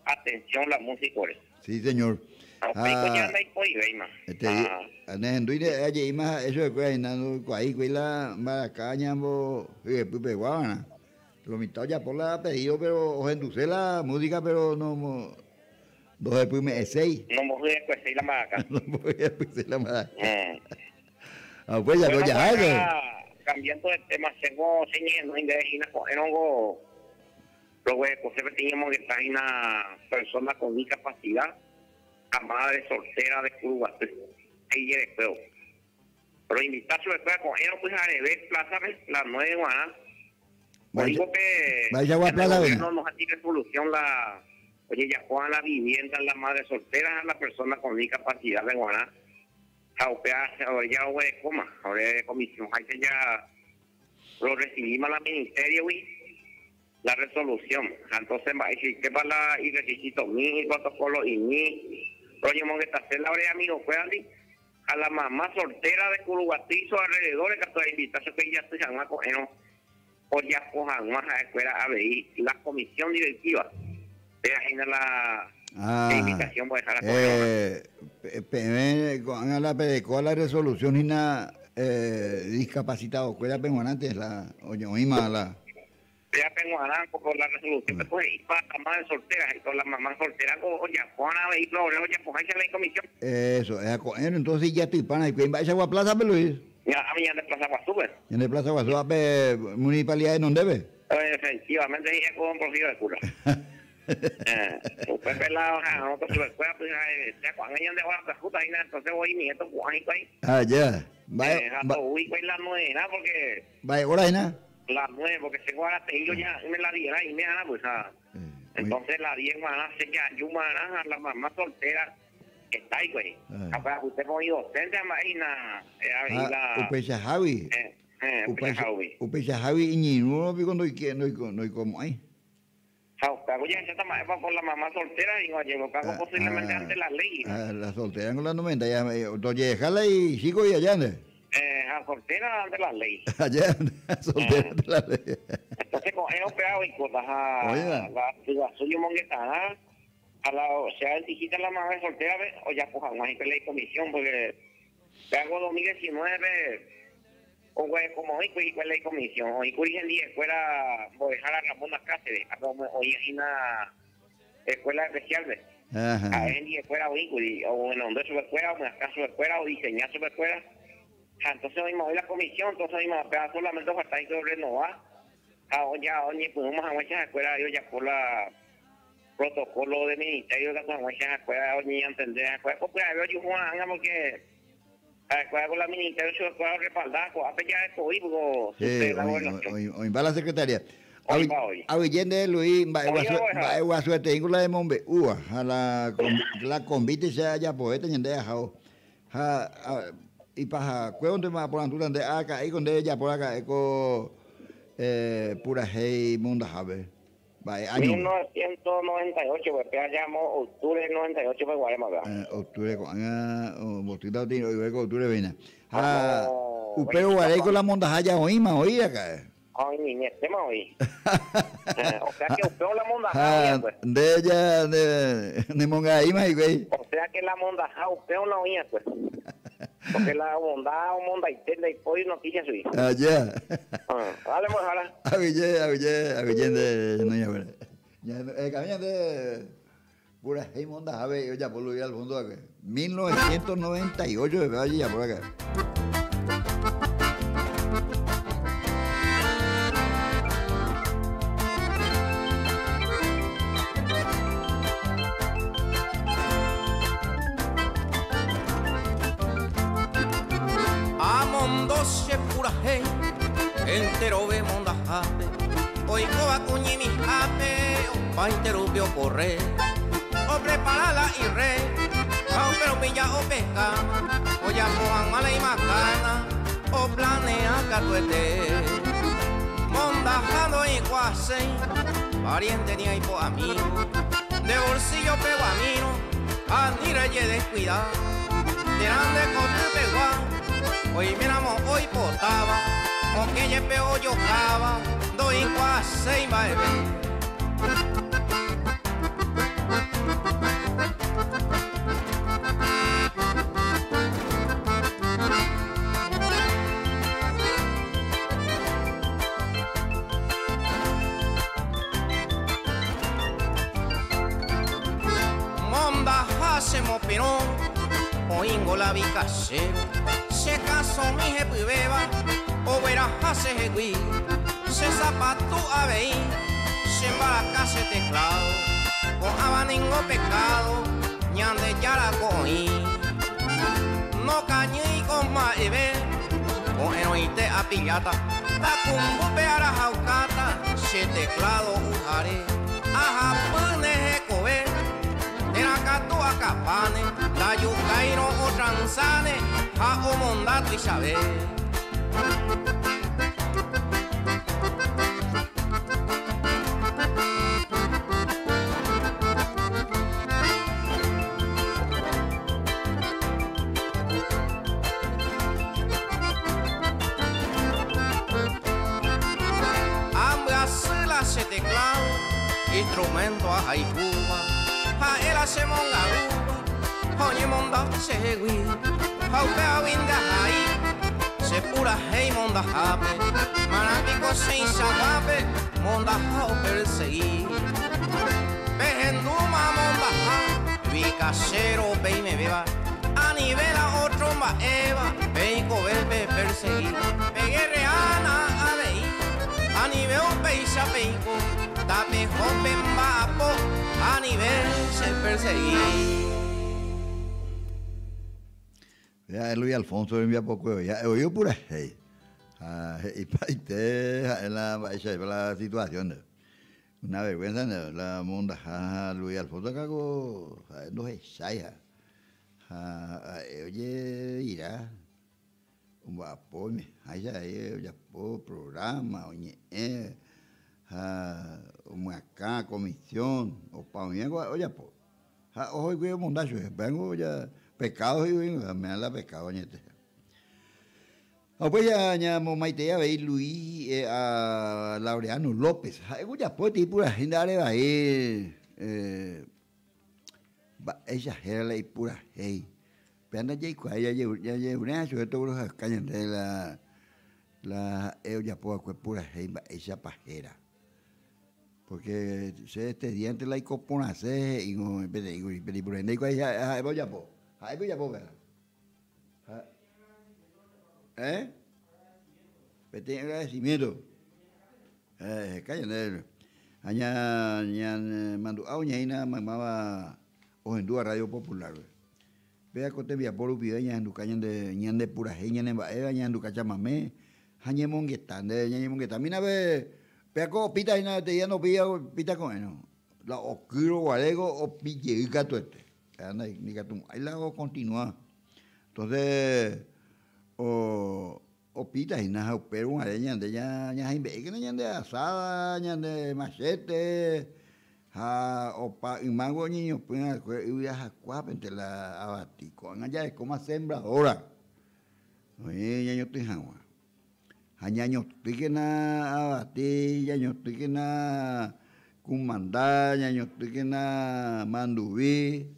atención la música. Sí, señor. Eso es que hay la maracaña, guabana. Lo mitad ya por la pedido, pero os endulcé la música, pero no después me seis. No me voy a escuchar la maraca. No me voy a escuchar la maraca. Pues ya lo ya. Cambiando de tema, tengo señales indígenas, luego siempre teníamos que estar una persona con discapacidad. A madre soltera de Cuba, ahí es feo. Pero invitación de con ellos, pues a ver, plaza, la 9 de Guaná. Digo que el gobierno nos ha tirado solución la, oye, ya juegan la vivienda, la madre soltera, la persona con discapacidad de Guaná. Ahora ya de coma, ahora de comisión, ahí ya lo recibimos a la ministerio, la resolución. Entonces, va a decir que para la y requisitos mil, protocolo y mil. Oye, hacer la hora amigo, fue a la mamá soltera de Curuguatizo alrededor, que estoy invitación que ya estoy llamando con él, o ya cojan más a la escuela a ver la comisión directiva. Te imagina la invitación, voy a dejar la pedecó la resolución y una discapacitado, escuela penguanante, la oñoima, la. Ya tengo por la resolución, después ir para la madre soltera, y todas las mamás solteras, oye, pon a vehículo, oye, pues ahí se la comisión. Eso, entonces ya estoy pana, y que va a plaza, Luis. Ya, a mí ya de Plaza Guazú, ¿Ya de Plaza Guazú, municipalidad de dónde debe? Efectivamente, ella con un profilo de cura. Usted pelado, nosotros se lo escuela, pues, ya cuando ella de Guadalajara, entonces voy mi nieto, ya. Vaya, la nueva, porque. Vaya, hola, la 9, porque tengo ahora yo ya me la diera y me gana, pues entonces la 10 manas se ya yo manas a la mamá soltera que está ahí, güey. Acá usted con docente marina Upecha Javi. Upecha Javi y ni no vi cuando no hay como ahí. Usted cago ya se toma por la mamá soltera y no llegó cago posiblemente ante la ley. La soltera con la 90, ya, doña Dejala y Chico y Allende. A soltera ante la ley. Allende, soltera ante la ley. Entonces, con eso pegado y cosas la suyo mongueta, a la, o sea, dijiste la mamá soltera, o ya pues vamos a ir ley comisión, porque hago 2019, o güey, como hoy, pues igual ley comisión, hoy pues en día escuela, voy a dejar a Ramón Cáceres, hoy es una escuela especial, ¿ves? A en día escuela hoy, o en donde sube escuela, o en acá sube escuela, o diseñar sube escuela. Entonces hoy me voy a la comisión, entonces hoy me va a pegar solamente falta que renovar. Ya, oye, pues vamos a muchas escuelas, yo ya por la protocolo de ministerio de las muchas escuelas, oye, entender escuelas, porque yo Juan, porque la escuela con la ministerio, su escuela respaldada, pues a ya esto hoy, porque hoy va la secretaria. Hoy. Avillende Luis, va suerte, y la de Mombe, a la convite se haya poeta y en de ajao. Y para cuando te va por altura de acá, y con de ella por acá, eco pura hey mundo jabe. 1998, pues ya llamó octubre del 98, pues Guatemala. Octubre, con botita de octubre viene. Pero guaré con la mondajaya hoy más hoy acá. Ay, niña, tema hoy. O sea que usted la mondajaya, pues. De ella, de mongaíma y güey. O sea que la mondajaya, usted no oía, pues. Porque la bondad o monda interna y pollo noticias suya. Allá. Dale, pues, ahora. Avillende, no ya veré. Camina de pura hey monda, a ver, yo ya por lo al fondo acá. 1998 de allí ya por acá. Pura hey, entero ve monda jape, hoy coba cuñi mi jape, pa entero vio correr, o preparala y re, pero pilla o pesca, o ya moan mala y macana, o planea catuete, monda jando y cuase, pariente ni hay po amigo, de bolsillo pego a mino, a ni reye descuidado, grande con tu peguán. Hoy miramos, hoy potaba, o que ye peo yo cava, doy quase y baile. Monda hacemos pirón, oingo la bicasero. Se casó mi jefe beba, o verás hace jegui, se zapato a veí, se embaraca se teclado, con abaningo pecado, ñande ya la coí, no cañé y con maebe, con enoite a pillata, ta cumbu peara jaucata, se teclado ujare, a japone jecobe, era cato a capane, la yucairo o transane, a o mondato y saber. Hambre hace la se teclado, instrumento a Jaicuba, a él hace mongaruba, oye monda se jegui. Haupea winda hai, se pura hey monda jape, manapico se insagape, monda hau perseguir. Pejenduma monda ha, vicasero pei me beba, a nivel a otro ma eva, peico verbe perseguir. Peguerreana a lei, a nivel peisa peico, tape joven vapo, a nivel se perseguir. Ya Luis Alfonso envía poco, ya oí pura hey. Y para la situación, una vergüenza, la monda, Luis Alfonso cago, no es saya. Oye, irá, un guapo, ya, ya, programa, oye, acá, comisión, o para mí, oye, pues, hoy voy a montar, vengo ya, pecado, y me da la pecado, ñete. Pues ya Maite a ver Luis a Laureano López. Ya pues tipo la gente va a ir ella era la pura hey. Pero anda ya ya una sujeto los cañas de la ya pues pura hey esa pajera. Porque este diente la icopona se y no pero por ende ya voy ya pues. Ahí voy ya pues. Tiene agradecimiento. Cállate. Aña mandó auñaina mamaba o en dua Radio Popular. Vea que te via por ubida ñandu cañan de pura jeña en bae ñandu cachamame. Hañe mongueta. Mina ve peaco pita y nada te ya no pilla pita con él. La oscuro guarego o pille gato este. Anda ni gato. Ahí la hago continuar. Entonces o pita y nada, pero una de ellas ya de asada, ya de machete, o pa y mango niño pues y ya cuapente la abatico, allá es como sembradora. Oye, ya yo estoy jangua. Añaño tiquena abati, ya yo tiquena cumandá, ya yo tiquena mandubí,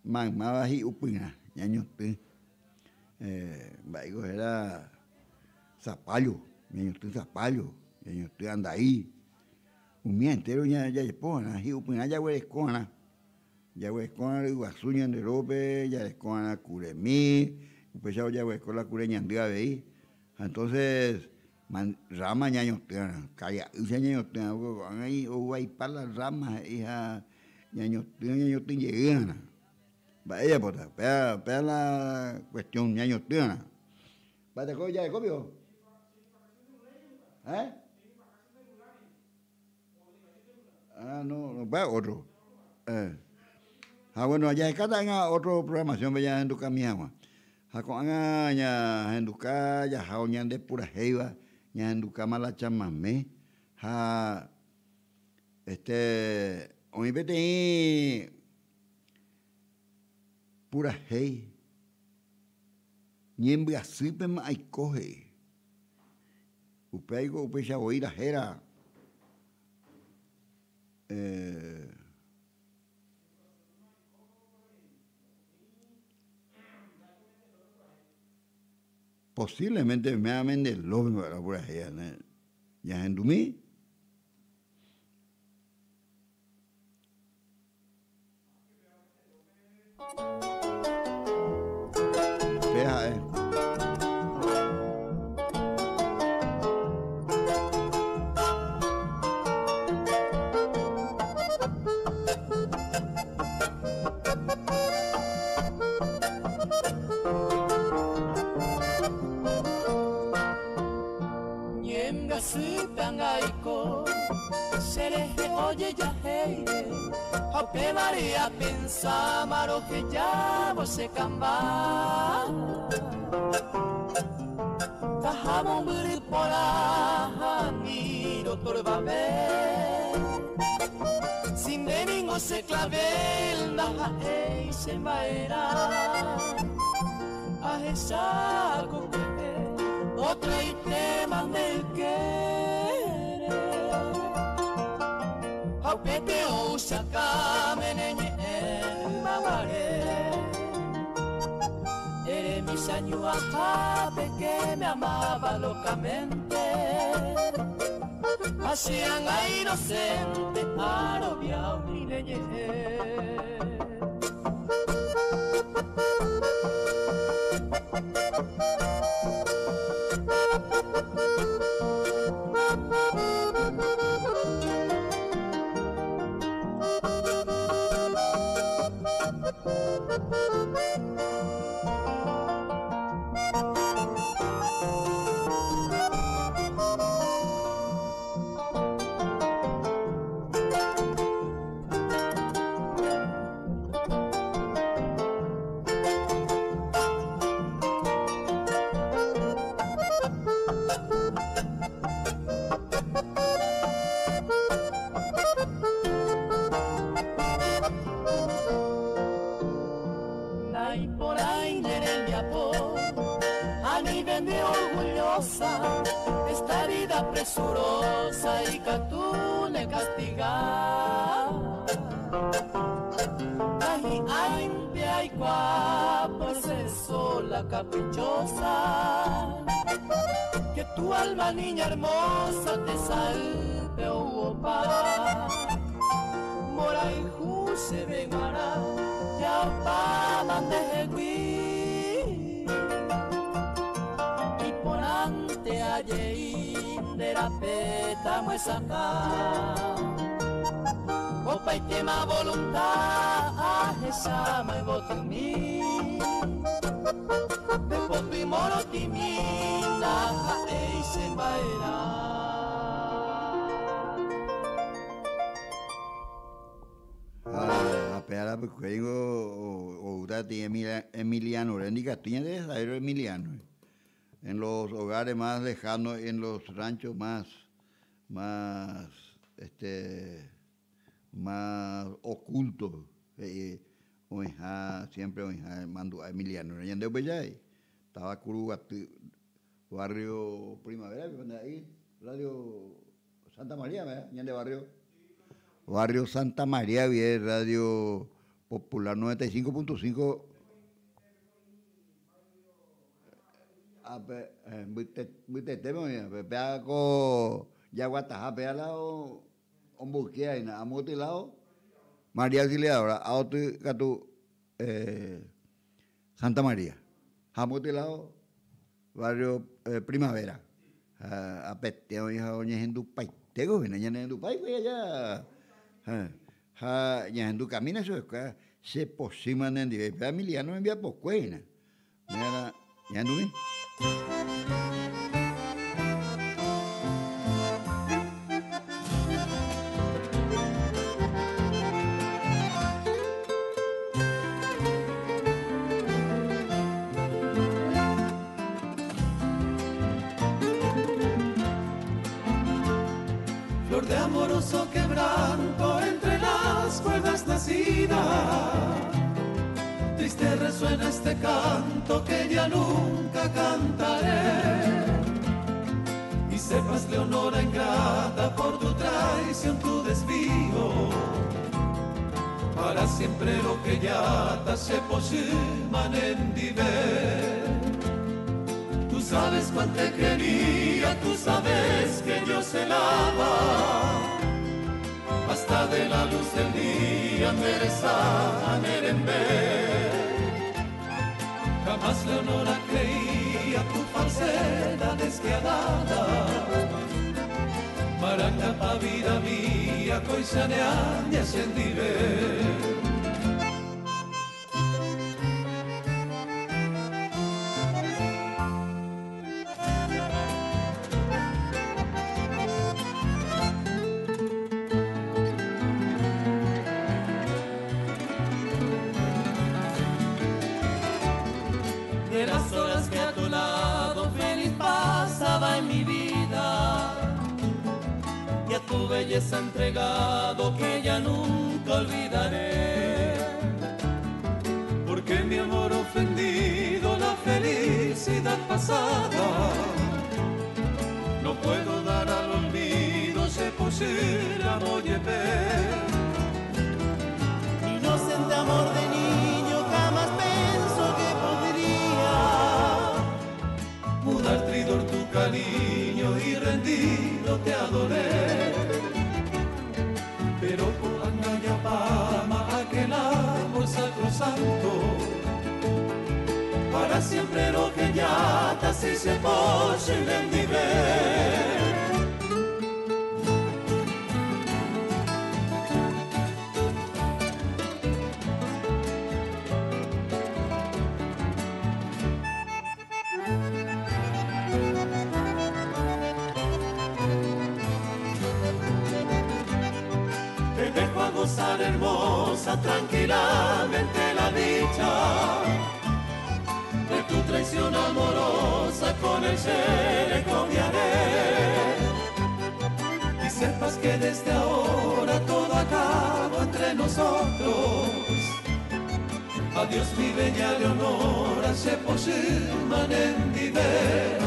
mamá y upina, ya yo estoy era zapallo, yo estoy zapallo, yo estoy anda ahí. Un día entero ya pona, y upina ya huescona y guasuña de rope, ya huescona curemí, pues ya huescona cureña de ahí. Entonces, rama ya yo calla, ya yo tengo ahí o hay para las ramas, hija, ya yo estoy llegando. Vaya, pues, vea la cuestión, ñaño, tíana. ¿Vaya ya de copio? No, va otro. Bueno, allá cada otro programación, vaya en tu camino. Con ya en tu casa, ya jaoñan de pura jeiva, ya en tu cama la chamamé. Hoy vete pura hey. Ni en Brasil me hay coge. Upeigo ya oír la jera. Posiblemente me amen de lobo para pura hey. Ya en Dumí. Oye ya hey, Hope María pensaba lo que ya você camba. Tahamo muri pora miro torba ver. Sin meningo se clavel na hey se maera. A esa coque otra y tema del que Aupete usaka menenye mamare Ere mi saño ajabe que me amaba locamente Hacían a inocente arobia mi leñe caprichosa, esta herida presurosa y catune castigar. Ay, ay, ay, guapo, ese sola caprichosa, que tu alma niña hermosa te salve o opa. Mora y juse vengará, ya pa mandehegui. Y por ante alleín de la peta muesanga. Opa y tema voluntad, esa me voto en mí. De fondo y moro timina, y se baila. A pegar porque tengo o Urati Emiliano, Rendi Castiña de Jairo Emiliano. En los hogares más lejanos, en los ranchos más ocultos. Siempre mando a Emiliano. Estaba Curugati, barrio Primavera, ahí, radio Santa María, ¿verdad? Barrio Santa María, bien, Radio Popular 95.5. Pea con Yaguataja, pea lado, Ombuquea y nada, lado, María Auxiliadora, a otro Santa María, lado, Barrio Primavera, a Peteo y a Oña en Dupay, tengo que en Dupay, pues allá, ya en tu camino, eso es que se posiman en el Emiliano envía por cuena, mira, ya no vi. Flor de amoroso quebranto entre las cuerdas nacidas, triste resuena este canto que ya nunca cantaré. Y sepas, Leonora ingrata, por tu traición, tu desvío, para siempre lo que ya se posiman en diver. Tú sabes cuánto te quería, tú sabes que yo celaba, hasta de la luz del día merezan en ver. Jamás Leonora creía tu falsedad despiadada, maranga pa vida mía, coisanean y ascendiré. De las horas que a tu lado feliz pasaba en mi vida, y a tu belleza entregado que ya nunca olvidaré. Porque mi amor ofendido la felicidad pasada, no puedo dar al olvido, se posible amor llevé. Inocente amor de niño, jamás pensó que mudar tridor tu cariño y rendido te adoré. Pero por Angaya Pama aquel amor sacrosanto, para siempre lo que ya así se posible en vivir. Gozar hermosa tranquilamente la dicha de tu traición amorosa, con el ser confiaré. Y sepas que desde ahora todo acaba entre nosotros. Adiós mi bella Leonora, se posiman en viver.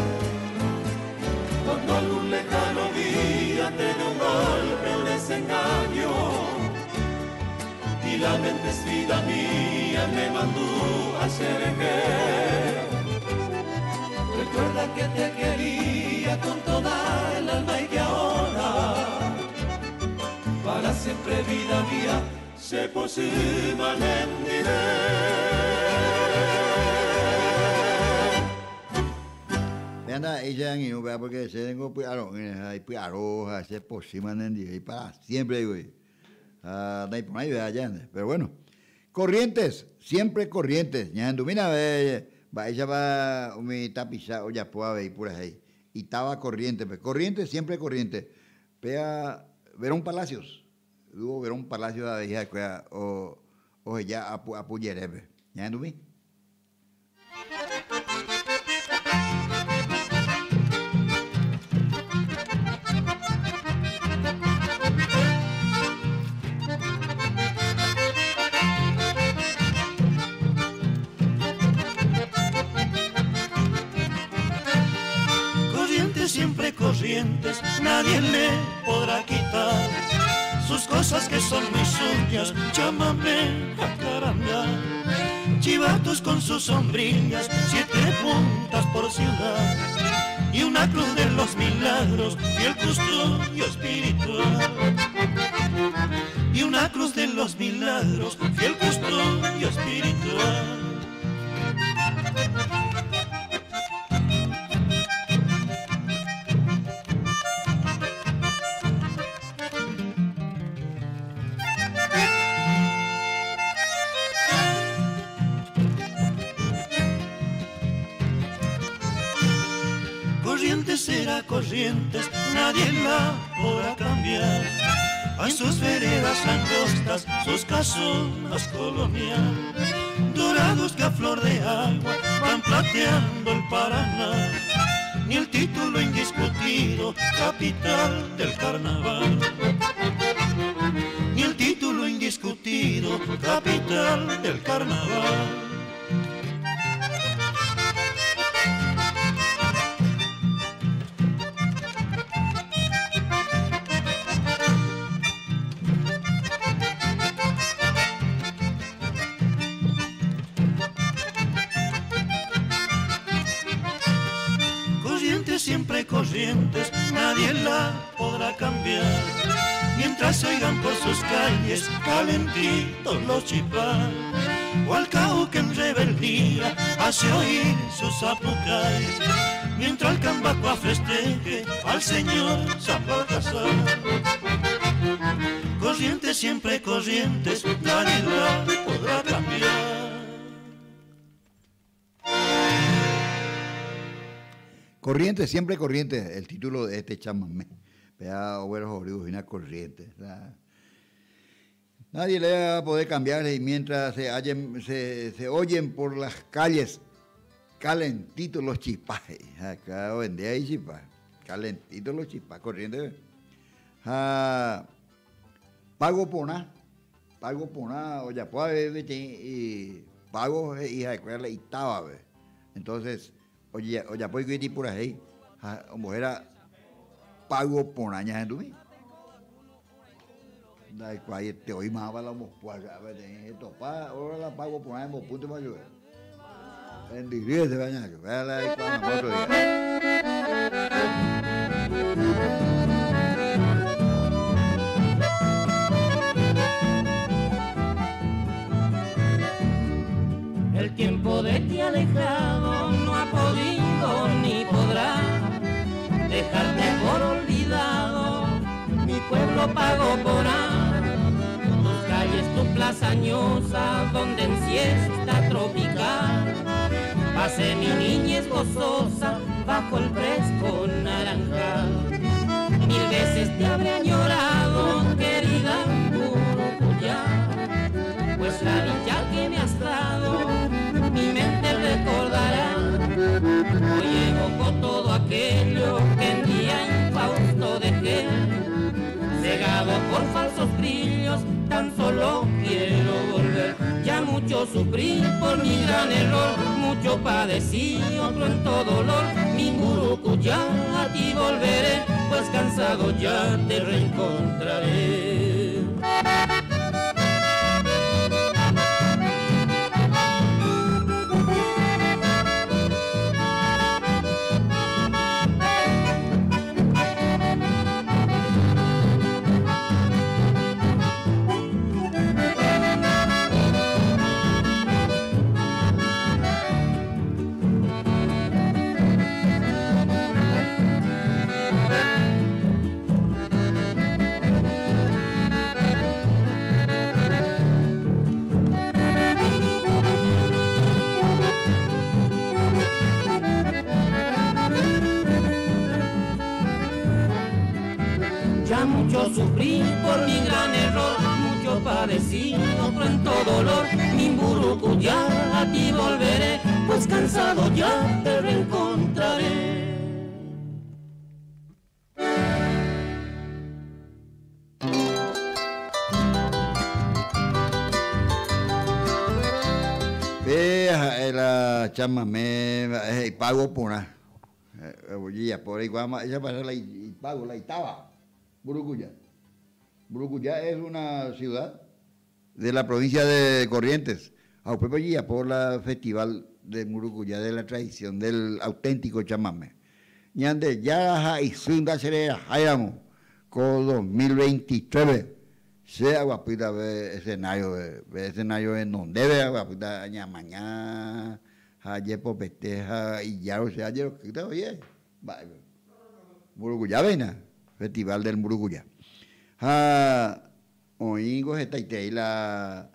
Ciegamente es vida mía, me mandó a Xeregué. Recuerda que te quería con toda el alma y que ahora, para siempre vida mía, se posima en Anda, ella en Inuba, porque se tengo pues aroja, se posima en y para siempre, güey. No hay por ahí, allá. Pero bueno, Corrientes, siempre Corrientes. Ñando, mira, ella va mi tapiza, o ya puedo ver por ahí. Y estaba Corrientes, pues. Corrientes, siempre Corrientes. Vea, Verón Palacios. Luego Verón Palacios a dejar, o ya a Puyerebe. Ñando, mi. Siempre Corrientes, nadie le podrá quitar sus cosas que son muy suyas, llámame jacaranda. Chivatos con sus sombrillas, 7 puntas por ciudad, y una cruz de los milagros, fiel custodio espiritual. Y una cruz de los milagros, fiel custodio espiritual. Será Corrientes, nadie la podrá cambiar. Hay sus veredas angostas, sus casonas colonial, dorados que a flor de agua van plateando el Paraná. Ni el título indiscutido, capital del carnaval. Ni el título indiscutido, capital del carnaval. Siempre Corrientes, nadie la podrá cambiar. Mientras se oigan por sus calles calentitos los chipás, o al cabo que en rebeldía hace oír sus apucáis, mientras el cambacoa festeje al señor San Baltasar. Corrientes, siempre Corrientes, nadie la podrá cambiar. Corrientes, siempre Corrientes, el título de este chamamé. Vea, Oberos Obrigos, una Corriente. Nadie le va a poder cambiar y mientras se oyen por las calles calentitos los chispajes. Acá hoy en día hay chispas, calentitos los chispas, Corrientes. Pago poná, o ya puede ver, y pago hija de cuerda y estaba, entonces. Oye, puede ir por ahí, como era pago por años en tu vida. Da igual, te oí más para la mospuaga, esto, ahora la pago por años, punto más yo. En diría se baña, que vea la igual, otro día. El tiempo de ti alejado no ha podido ni podrá dejarte por olvidado. Mi pueblo pagó por tus calles, tu plaza añosa, donde en siesta tropical pasé mi niñez gozosa bajo el fresco naranjal. 1000 veces te habré añorado, querida Urucuyá, pues la dicha que me has dado mi mente recordará. Hoy evoco todo aquello que en día infausto dejé, cegado por falsos brillos, tan solo quiero volver. Ya mucho sufrí por mi gran error, mucho padecí, otro en todo dolor. Mi Urucuyá, a ti volveré, pues cansado ya te reencontraré. mucho sufrí por mi gran error, mucho padecí, no cuento dolor, mi Mburucuyá, a ti volveré, pues cansado ya te reencontraré. La chamamé y pago por nada. Por ahí esa pasa la pago, la Itaba, Mburucuyá. Mburucuyá es una ciudad de la provincia de Corrientes. A usted por la festival de Mburucuyá, de la tradición del auténtico chamamé. Ñande ya y sunda será hayamo con 2023. Se aguapita ve escenario en donde ve aguapita mañana ayer por festeja y ya o sea ayer que te oye Mburucuyá vena festival del Mburucuyá oingo está y la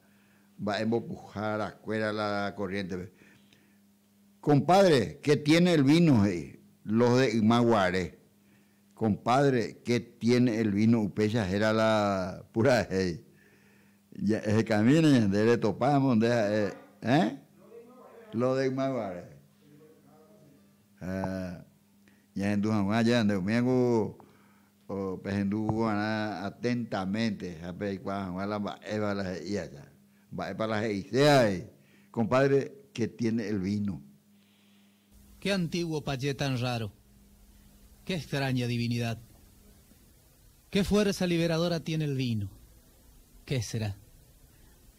va a empujar a escuela la corriente compadre ¿qué tiene el vino los de Maguaré? Compadre, ¿qué tiene el vino? Upecha era la pura hey. Ya, ese camino ya le topamos, lo de Maguare. Ya en Dujamá, ya en Domingo, o pejendu atentamente, a ver cuál la eva la ya, va para la hey. Compadre, ¿qué tiene el vino? Qué antiguo payé tan raro. Qué extraña divinidad. Qué fuerza liberadora tiene el vino. ¿Qué será?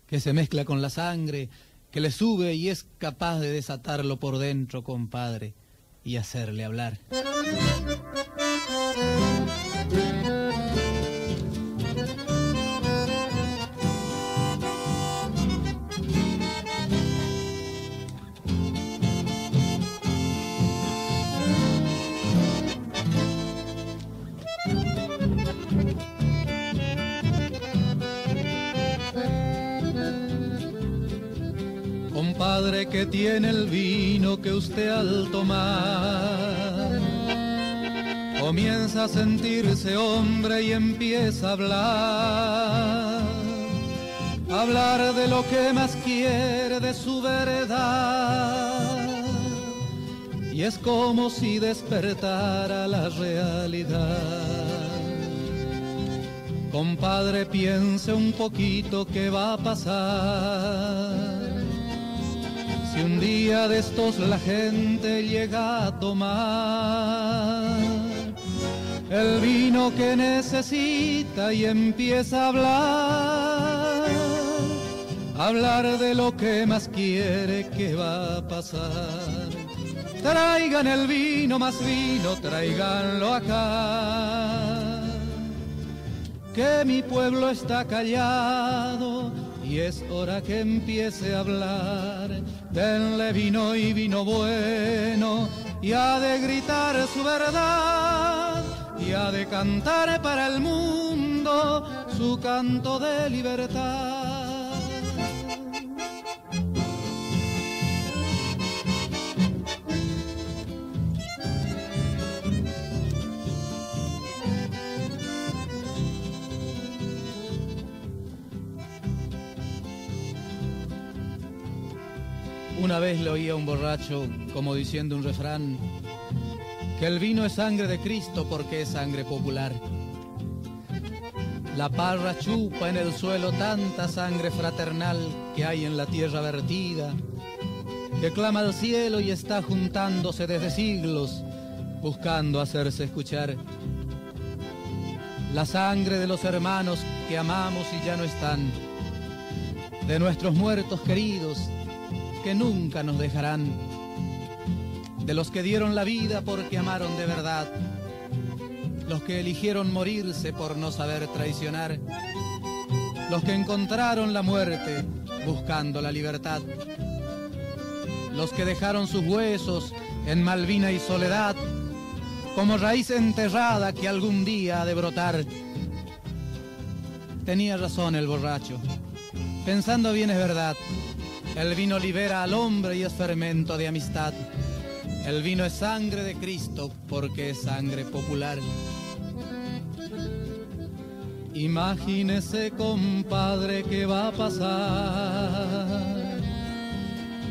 Que se mezcla con la sangre, que le sube y es capaz de desatarlo por dentro, compadre, y hacerle hablar. Compadre, que tiene el vino que usted al tomar comienza a sentirse hombre y empieza a hablar de lo que más quiere, de su verdad, y es como si despertara la realidad. Compadre, piense un poquito qué va a pasar si un día de estos la gente llega a tomar el vino que necesita y empieza a hablar de lo que más quiere, ¿qué va a pasar? Traigan el vino, más vino, tráiganlo acá, que mi pueblo está callado y es hora que empiece a hablar. Denle vino y vino bueno, y ha de gritar su verdad, y ha de cantar para el mundo su canto de libertad. Una vez le oí a un borracho como diciendo un refrán, que el vino es sangre de Cristo porque es sangre popular. La parra chupa en el suelo tanta sangre fraternal que hay en la tierra vertida, que clama al cielo y está juntándose desde siglos, buscando hacerse escuchar. La sangre de los hermanos que amamos y ya no están, de nuestros muertos queridos, que nunca nos dejarán, de los que dieron la vida porque amaron de verdad, los que eligieron morirse por no saber traicionar, los que encontraron la muerte buscando la libertad, los que dejaron sus huesos en Malvina y Soledad, como raíz enterrada que algún día ha de brotar. Tenía razón el borracho, pensando bien es verdad. El vino libera al hombre y es fermento de amistad. El vino es sangre de Cristo porque es sangre popular. Imagínese, compadre, qué va a pasar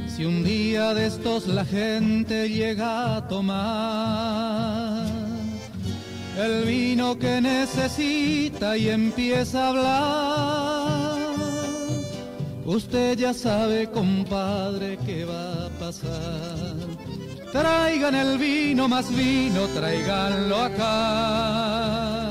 si un día de estos la gente llega a tomar el vino que necesita y empieza a hablar. Usted ya sabe, compadre, qué va a pasar. Traigan el vino, más vino, tráiganlo acá.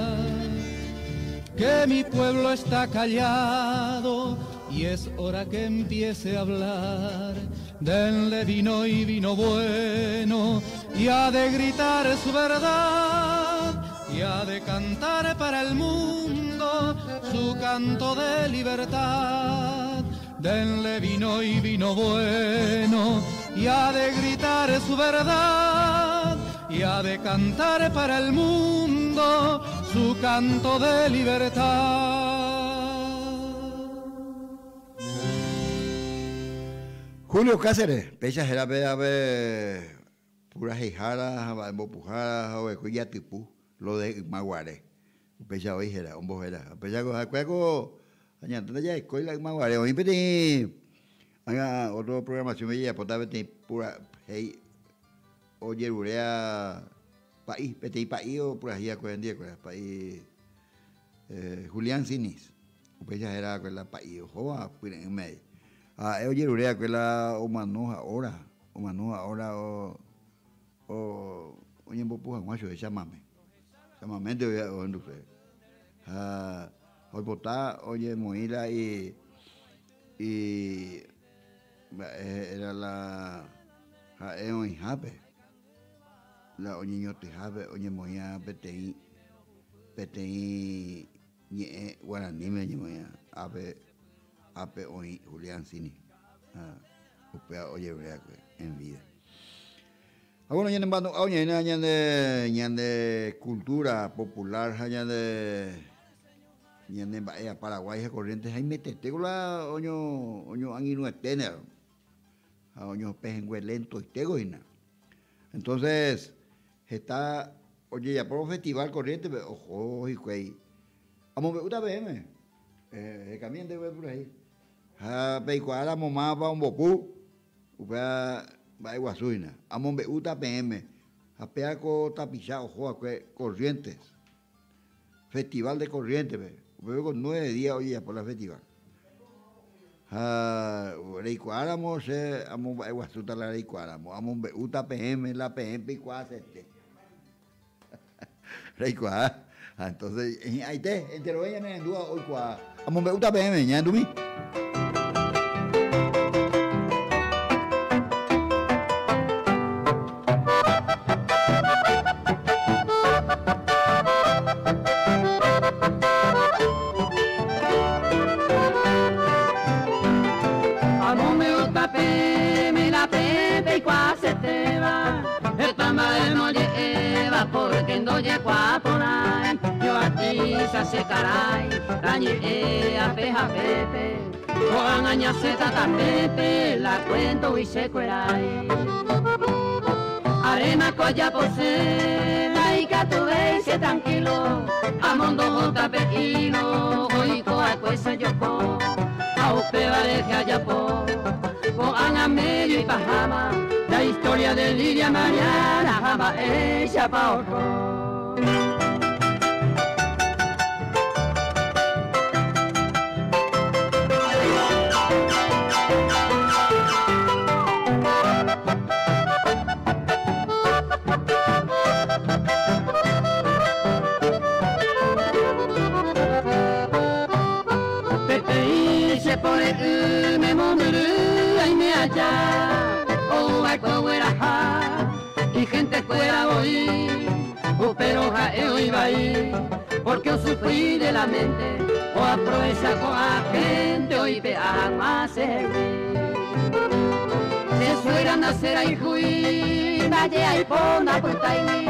Que mi pueblo está callado y es hora que empiece a hablar. Denle vino y vino bueno, y ha de gritar su verdad, y ha de cantar para el mundo su canto de libertad. Denle vino y vino bueno, y ha de gritar su verdad, y ha de cantar para el mundo su canto de libertad. Julio Cáceres, pecha será ver puras hijaras, embopujadas, o cuya tipo, lo de Maguare. Pecha hoy era, un bojera. Pecha cueco, añadiendo ya escuela Maguare. Hoy pedí, haga otra programación, me lleva, por pura, hey, oye, urea, país, petit país o pura hija con día, país, Julián Sinis. Pecha era con la país, joa, pues en medio. Oye, urea que la o manoja ahora, o oye, embopuja, guacho, llámame de donde usted. Hoy botá, oye, moira y era la en jape, la oye ñote jape, oye moya petei ñe guaraní me moya ape hoy Julián Cini, oye, en vida. Bueno, ya de cultura popular, ya de Paraguay, Corrientes, hay metete con la oño anguino etener, oño pejenguelento y tegoina. Entonces, está, oye, ya por un festival Corrientes, ojo, y cuey, amo me gusta BM, cambian de por ahí. Peicuara mamá va un bopú, va a Iguazuina, amon beuta PM, a peaco tapizado, joa, Corrientes, festival de Corrientes, veo con 9 días hoy por la festival. Reicuáramos, amon va a Iguazuta la reicuáramos, amon beuta PM, la PM peicuá sete. Reicuá, entonces, ahí te, entero ella me endúa hoy cuá, amon beuta PM, ya endumí. Se caray, dañe a peja pepe, con añaceta tapepe, la cuento y se cueray. Arena colla posee, la ica tu veise tranquilo, a mondo jota pequino, oico a cuesa yoco, a upe vale que haya po, con a medio y pajama, la historia de Lidia Mariana, jama ella pa' ojo. Y gente fuera voy, pero jaeo iba ahí, porque yo sufrí de la mente, o aprovecha con la gente, hoy vean más se fueran a hacer ahí juí, vaya ahí pona puta ahí,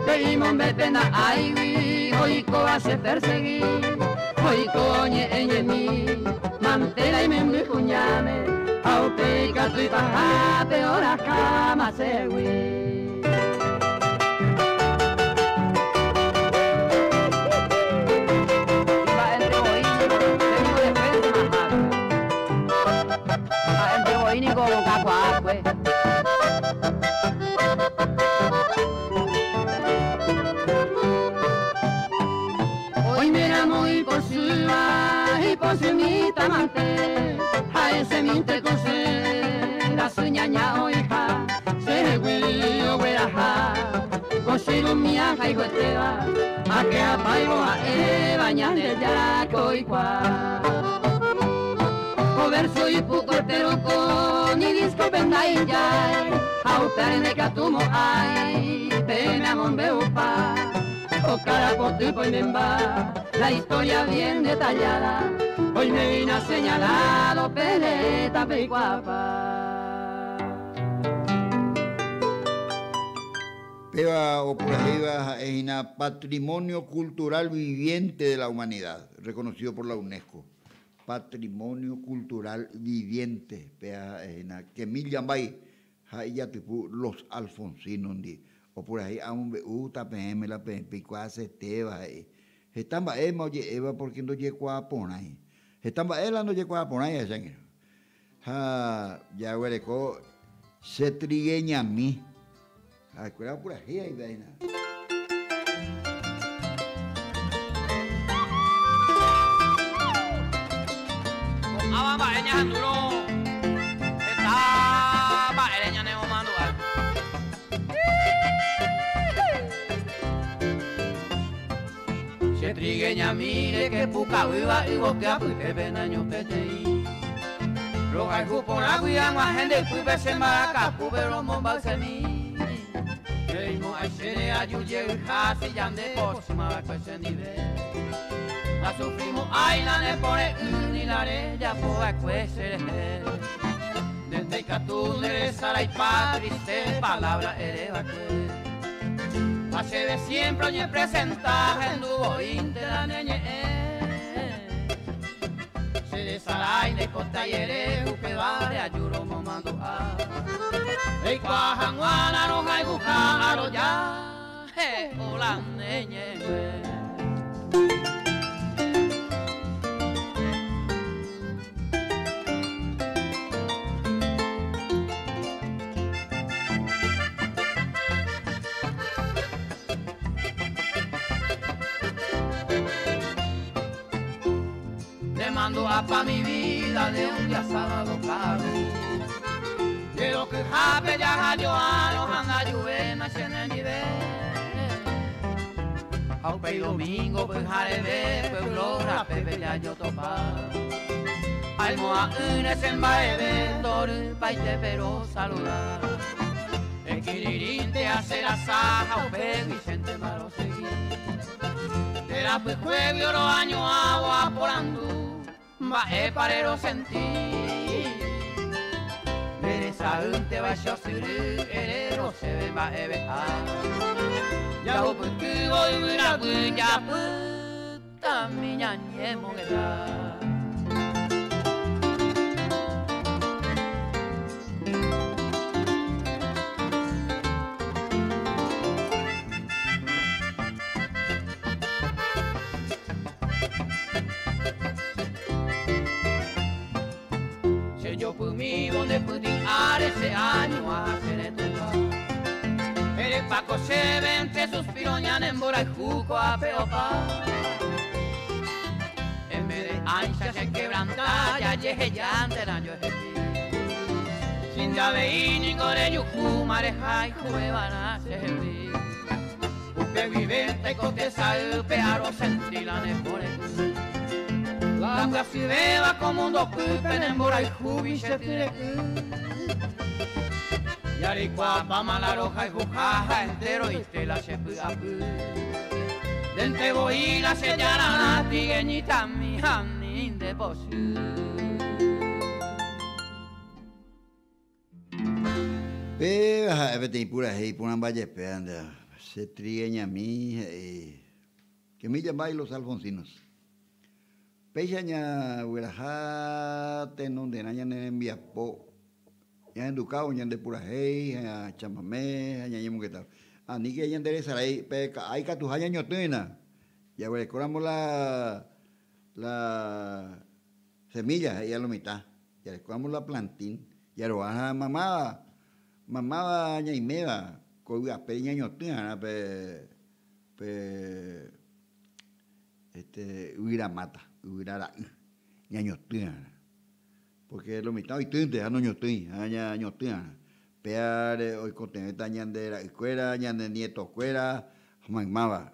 pedimos me pena ahí, hoy coa se perseguí, hoy coñe en mí, mantera y me cuñame, au peica tu y paja, peor a cama se huí. Hoy me llamo y por su mi tamante, a ese mi te cose, la suñaña oija, se huillo hueraja, consigo mi aja y hueteva, a que apaigo a bañan el yaco y cua. Joder soy pucortero con y disco pendaya, a uperne que atumo ay, pena mon beupa. O cara por tu poimemba, la historia bien detallada, hoy me vino a señalado, peleta, guapa. Peba o por ahí va es un patrimonio cultural viviente de la humanidad, reconocido por la UNESCO. Patrimonio cultural viviente, pea es una que mil llambay, ya tipo los alfonsinos, o por ahí a un uta pm la picua se teba estamba ema oye eva porque no llegó a poner estamba ela no llegó a poner ya hueleco se trigueña a mí cuidado por ahí ahí vaina Abamba ella duro estaba ella ne omando se trigueña mire que puca viva y boquea porque ven años petei roga y por agua y agua gente pupe se maraca pupe lo momba se mi reimo a shere a yuye hasi yande posma pues se nivel la sufrimos ay la ne pone ni la re ya poa cuesere desde que eres a la y triste palabra ereva que hace de siempre oye presenta en duo intera neñe se desaray de cotayere que vale ayuro momando a ei cuajan guana roja y buja aro ya hola neñe mando a pa mi vida de un día sábado caro quiero que jape ya yo a los anda lluvena se ne nivel au pe domingo pues jarebe pues glora pepe ya yo topa al moa unes en baebe dor paite pero saludar el quirirín te hace la saja au pe Vicente Maro seguir era pues jueves oro año agua por andú va parero sentir Mereza te vaya a ser erero se ve va a ya o porque voy mira ya puta mi ñañemo que da yo por mí donde pude ese año a hacer tuba el paco se ve entre suspiros ñan en bora y juco a peopa en vez de ancha se quebranta ya llegue ya antera yo sin llave y ni gore yuju mareja y juevana se vi upe vivente coteza pearo sentila ne por la agua si beba como un docupen en bora y jubi se tire y aricua pama la roja y jujaja entero y te la se pega dente voy la sellana la tigueñita mi janin de posi vete pura hey punan valle peanda se trigueña mi que me llamáis los alfonsinos Peña huelaja tenonde naña envía po ya educado ya de pura hey a chamamé ya yemo que tal ani que ya endereza ahí peca hay que tu haya ñotena ya ve coramos la semilla ya lo mitad ya le coramos la plantín ya lo a mamá ña y meva con la peña ñotena pe hubiera mata, hubiera ñañotina. Porque lo mitad hoy tinte, no ñotina, ñañotina. Pear hoy conteneta ñandera escuela, ñande nieto escuela, mamá.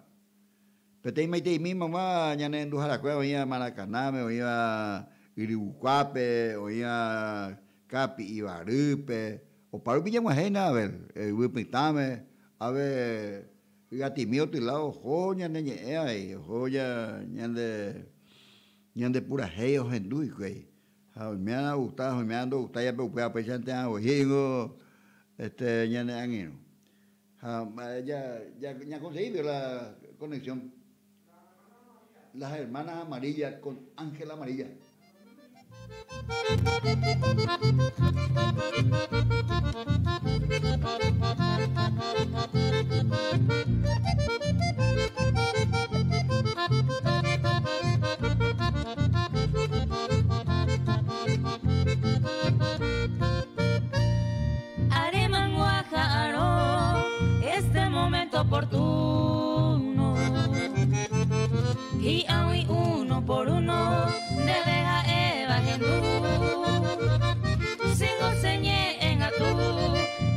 Pero te imagínate mi mamá, ñande en Dujaracueva, oía Maracaname, oía Iribucuape, oía Capi, Ibarupe, o para un ajena, a ver, Wipitame, a ver, Gatimio, Tilao, Joya, Neñe, Joya, ñande pura heyo, Hendui, güey. Me han gustado, ya me pensante a Ojigo, ñande Anguino. Ya conseguí la conexión. Las hermanas amarillas con Ángela Amarilla. Este momento oportuno y hoy uno por uno de deja Eva sigo señé en atú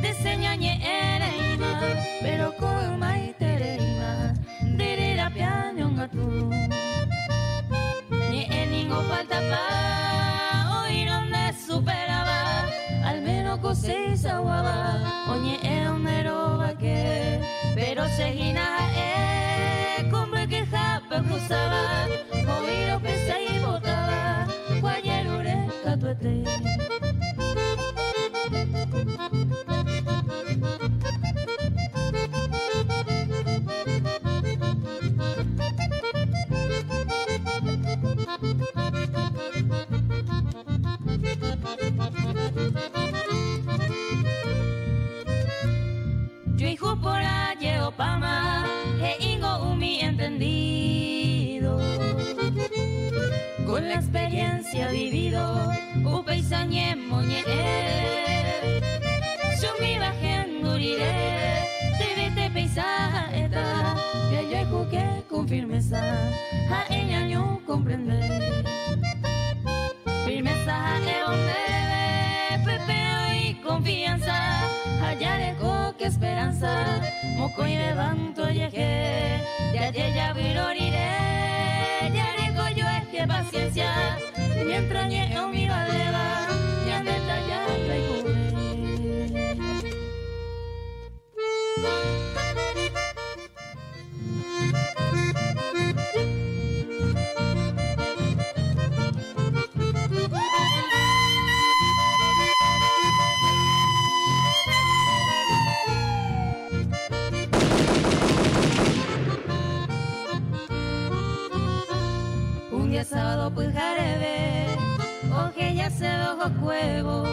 de señañe ereima pero con maitereima de la piano en atú ni en ningún falta pa hoy donde superaba al menos cosisa guaba oye el meroba que pero seguina como que japa cruzaba oído pesa y botaba guayerure catuete yo hijo por allá opama e ingo umi entendido con la experiencia vivido upeisañe moñe yo mi bajen duriré te peisaje eta y yo hijo que con firmeza a ella no comprender firmeza es donde pepeo y confianza hallaré que esperanza moco y levanto llegué ya viroriré ya digo yo es que paciencia mientras llego mi valeva ya detallada y jugué sábado pues jarebe, oje ya se ojo cuevo,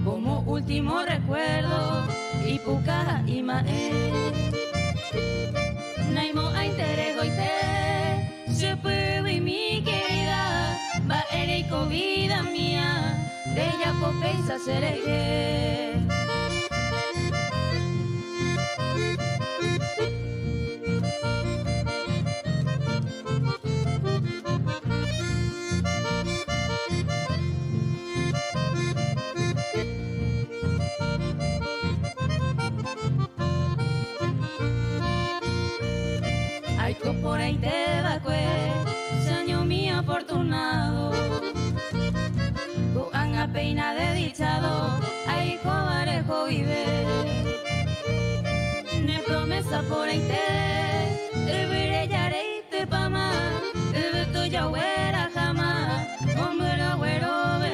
como último recuerdo, y puca y mae, naimo a interego y te, se puede y mi querida, va erico vida mía, de ella popesa seré. Por ahí te vacue, sueño mío afortunado. Tu anga peina de dichado, ahí cobarejo vive. Ne promesa por ahí te veré yaré y te pama, te veto ya huera jamás, hombre agüero ve.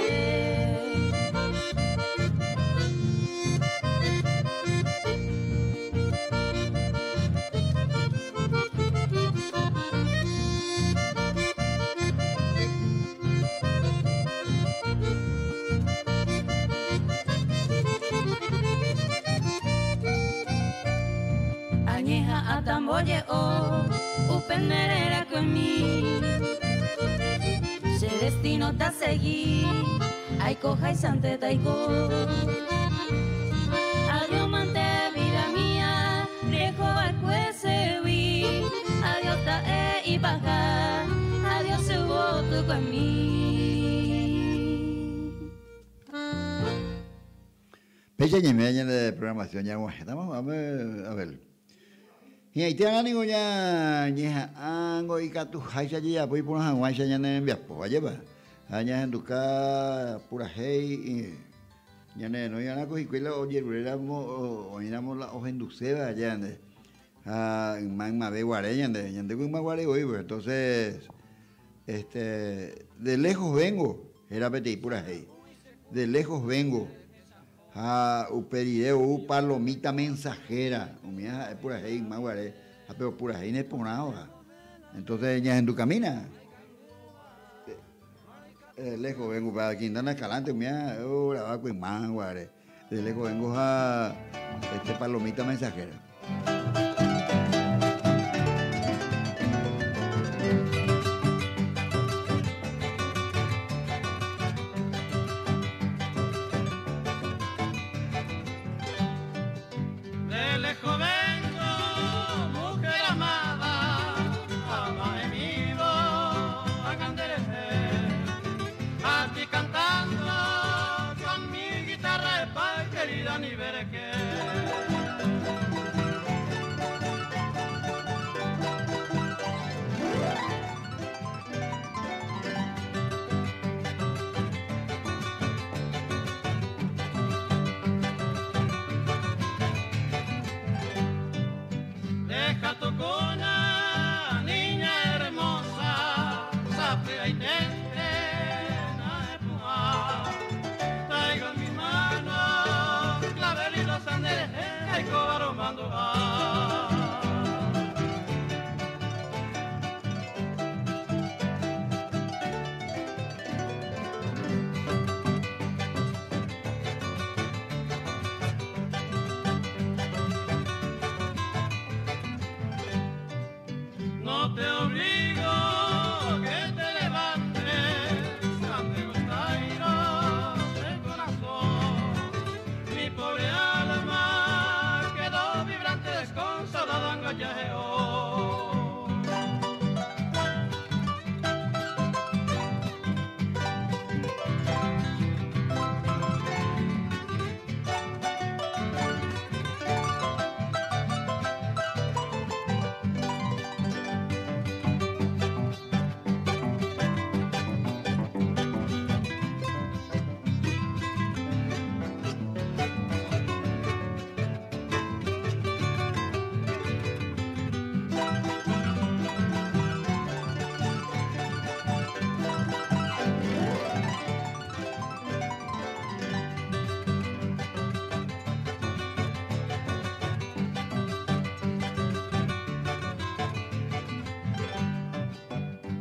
Tamboye o upenerera con mí se destino ta seguir ay coja y sante taiko adiós mante vida mía viejo al juez ya me de programación ya estamos a ver. Y ahí te han dicho ya ango y catu haisha ya voy por una guacha ya en viapo, vaya va. Allá en tu casa pura hey ya no ya na cogi cuela oye éramos la ojenduceba allá en Magmabe Guare ya de Guare hoy pues entonces de lejos vengo era peti pura hey. De lejos vengo a uperideo palomita mensajera umia es pura hey Maguare pero pura hey no ponado entonces ya en tu camina lejos vengo para Quintana Escalante umia la va con Maguare de lejos vengo a palomita mensajera.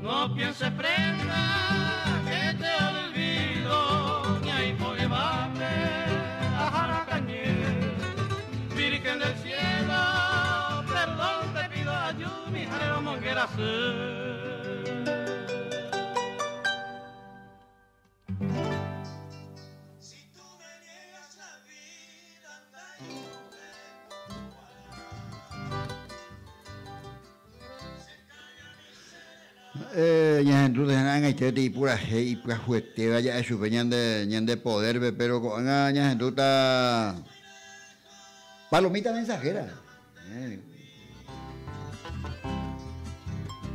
No pienses prenda que te olvido, ni ahí porque va a Jaracañé, Virgen del cielo, perdón te pido ayuda, mi jalero monguera ya entonces han hecho de pura hey pura fuerte vaya eso venían de poder pero con ya entonces palomita mensajera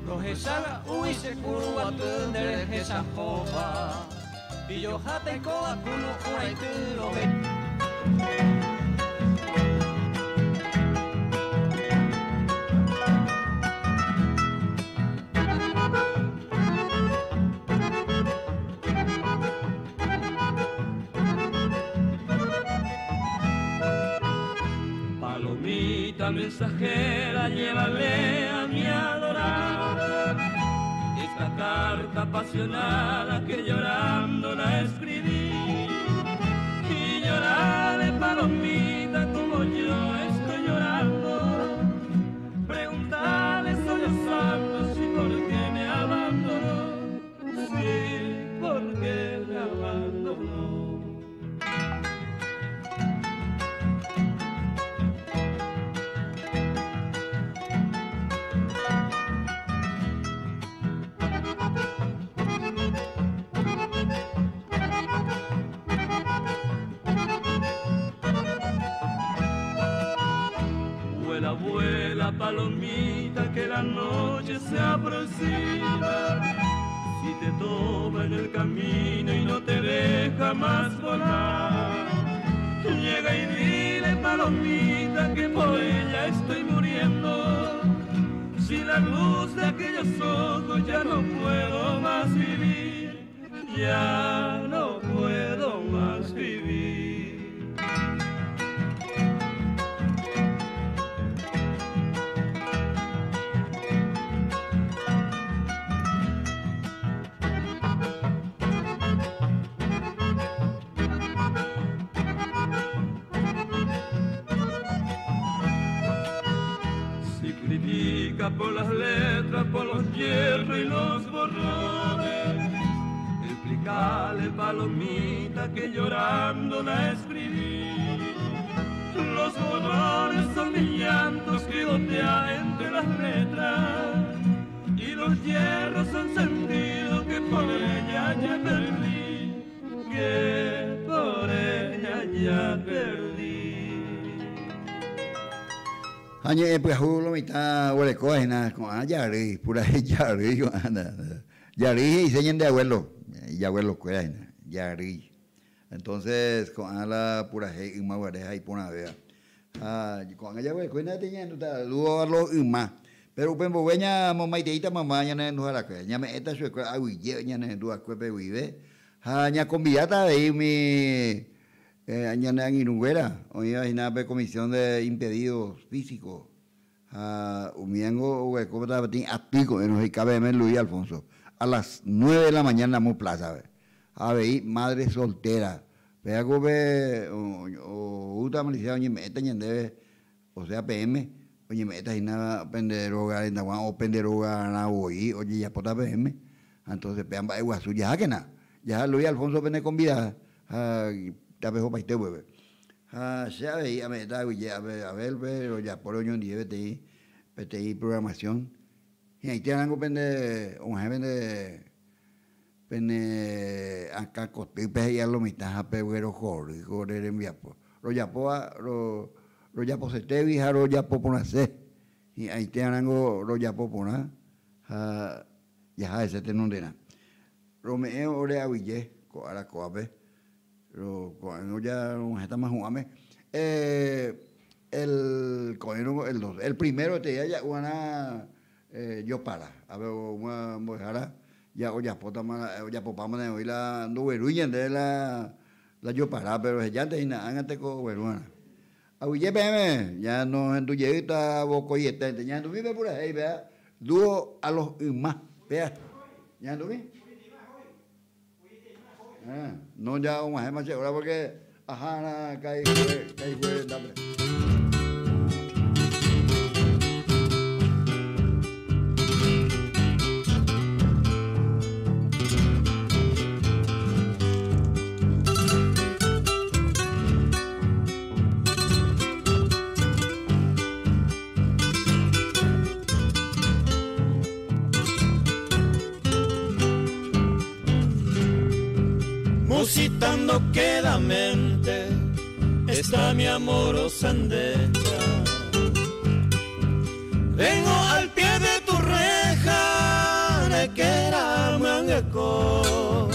Rojesala uy se curva tender esa jopa pillo jate coa culo cuaituro mensajera, llévale a mi adorada esta carta apasionada que llorando la escribí y lloraré palomita como yo estoy llorando. Preguntarle sollozando si por qué me abandonó, sí, por qué me abandonó. palomita que la noche se aproxima. Si te toma en el camino y no te deja más volar, llega y dile, palomita, que por ella estoy muriendo. Si la luz de aquellos ojos ya no puedo más vivir, ya no puedo más vivir. Por las letras, por los hierros y los borrones, explícale, palomita, que llorando la escribí. Los borrones son mis llantos que gotean entre las letras, y los hierros son sentidos que por ella ya perdí, que por ella ya perdí. Añe pues lo mitad huele coena con yari pura yari yari y señen de abuelo y abuelo coena yari. Entonces con la pura y más guardeja y pona vea. Con ella huele coena tenían luego lo más. Pero pues bobeña mamá y mamá ya no hará que ya me esta su agui ya no dua cuepe vive. Ya convidada de mi añana en Inuguera, hoy hay una comisión de impedidos físicos. Umiengo, hueco, a pico, en el KBM Luis Alfonso. A las 9 de la mañana en la plaza. A ver, madre soltera. Vea que o uta milicia, oye, meta, o sea, PM, oye, meta, y nada, penderoga, en Daguán, o penderoga, nada, oye, ya pota PM. Entonces, vean, va, igual, ya que nada. Ya Luis Alfonso viene convidada. Tapejo para este hueve. Se veía, me da, a ver, pero ya por hoy en día, PTI programación. Y ahí tienen algo pende, un jefe pende, acá costipe y a lo mitad, pero joder, envía. Lo yapo se te vija, lo yapo por nacer. Y ahí tienen algo, lo yapo por nada. Ya, ese te no de nada. Romeo, ore a Villé, coara coape. Cuando ya no está más jugame el primero te ya una yo para a ver una mojara ya o ya popama de hoy la no veruña de la yo para pero ya te ina angate ko veruana a uye pm ya no en tu lleguita boco y está ya tú vive por ahí vea dúo a los más vea ya tú vi. No ya vamos a más ahora porque ajá cae dame. Musitando quedamente está mi amorosa andecha. Vengo al pie de tu reja, de que era mangeco.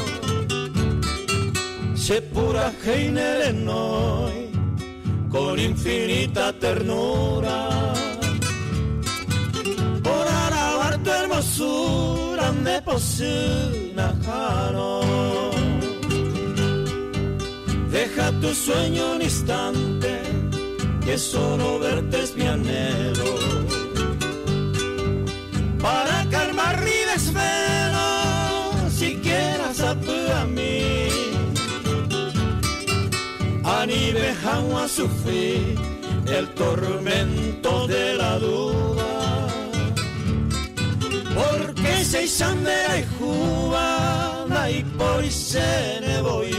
Se pura heiner noi, con infinita ternura. Por alabar tu hermosura, me posuna jaro. Deja tu sueño un instante, que solo verte es mi anhelo. Para calmar mi desvelo, si quieras a mí. Ani dejamos a sufrir el tormento de la duda. Porque se sandera y juba, y por se ne voy.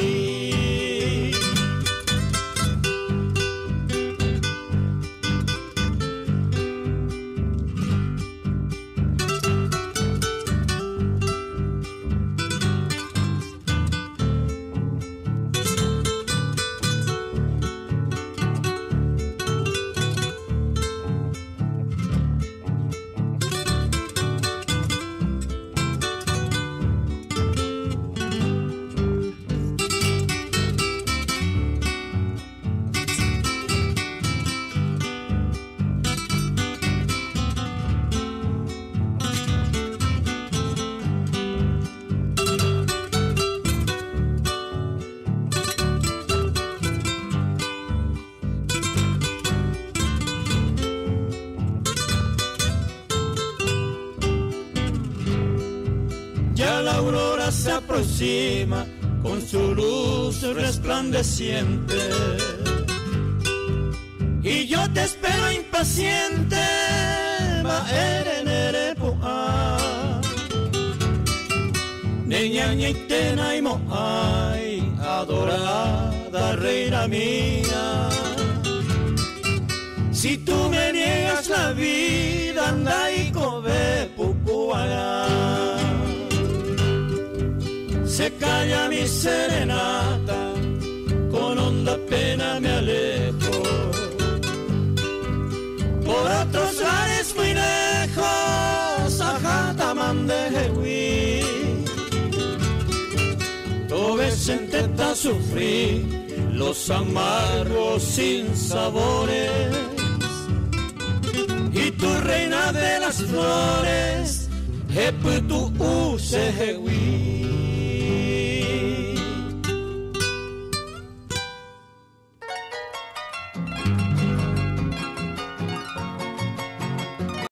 Ya la aurora se aproxima con su luz resplandeciente. Y yo te espero impaciente, Baerenere Poa. Neñaña y tena y moai, adorada reina mía. Si tú me niegas la vida, anda y cobe pucuaga. Se calla mi serenata, con honda pena me alejo. Por otros lares muy lejos, a Jataman de Jehuí. Tobes en teta sufrí los amargos sin sabores. Y tu reina de las flores, Jepu tu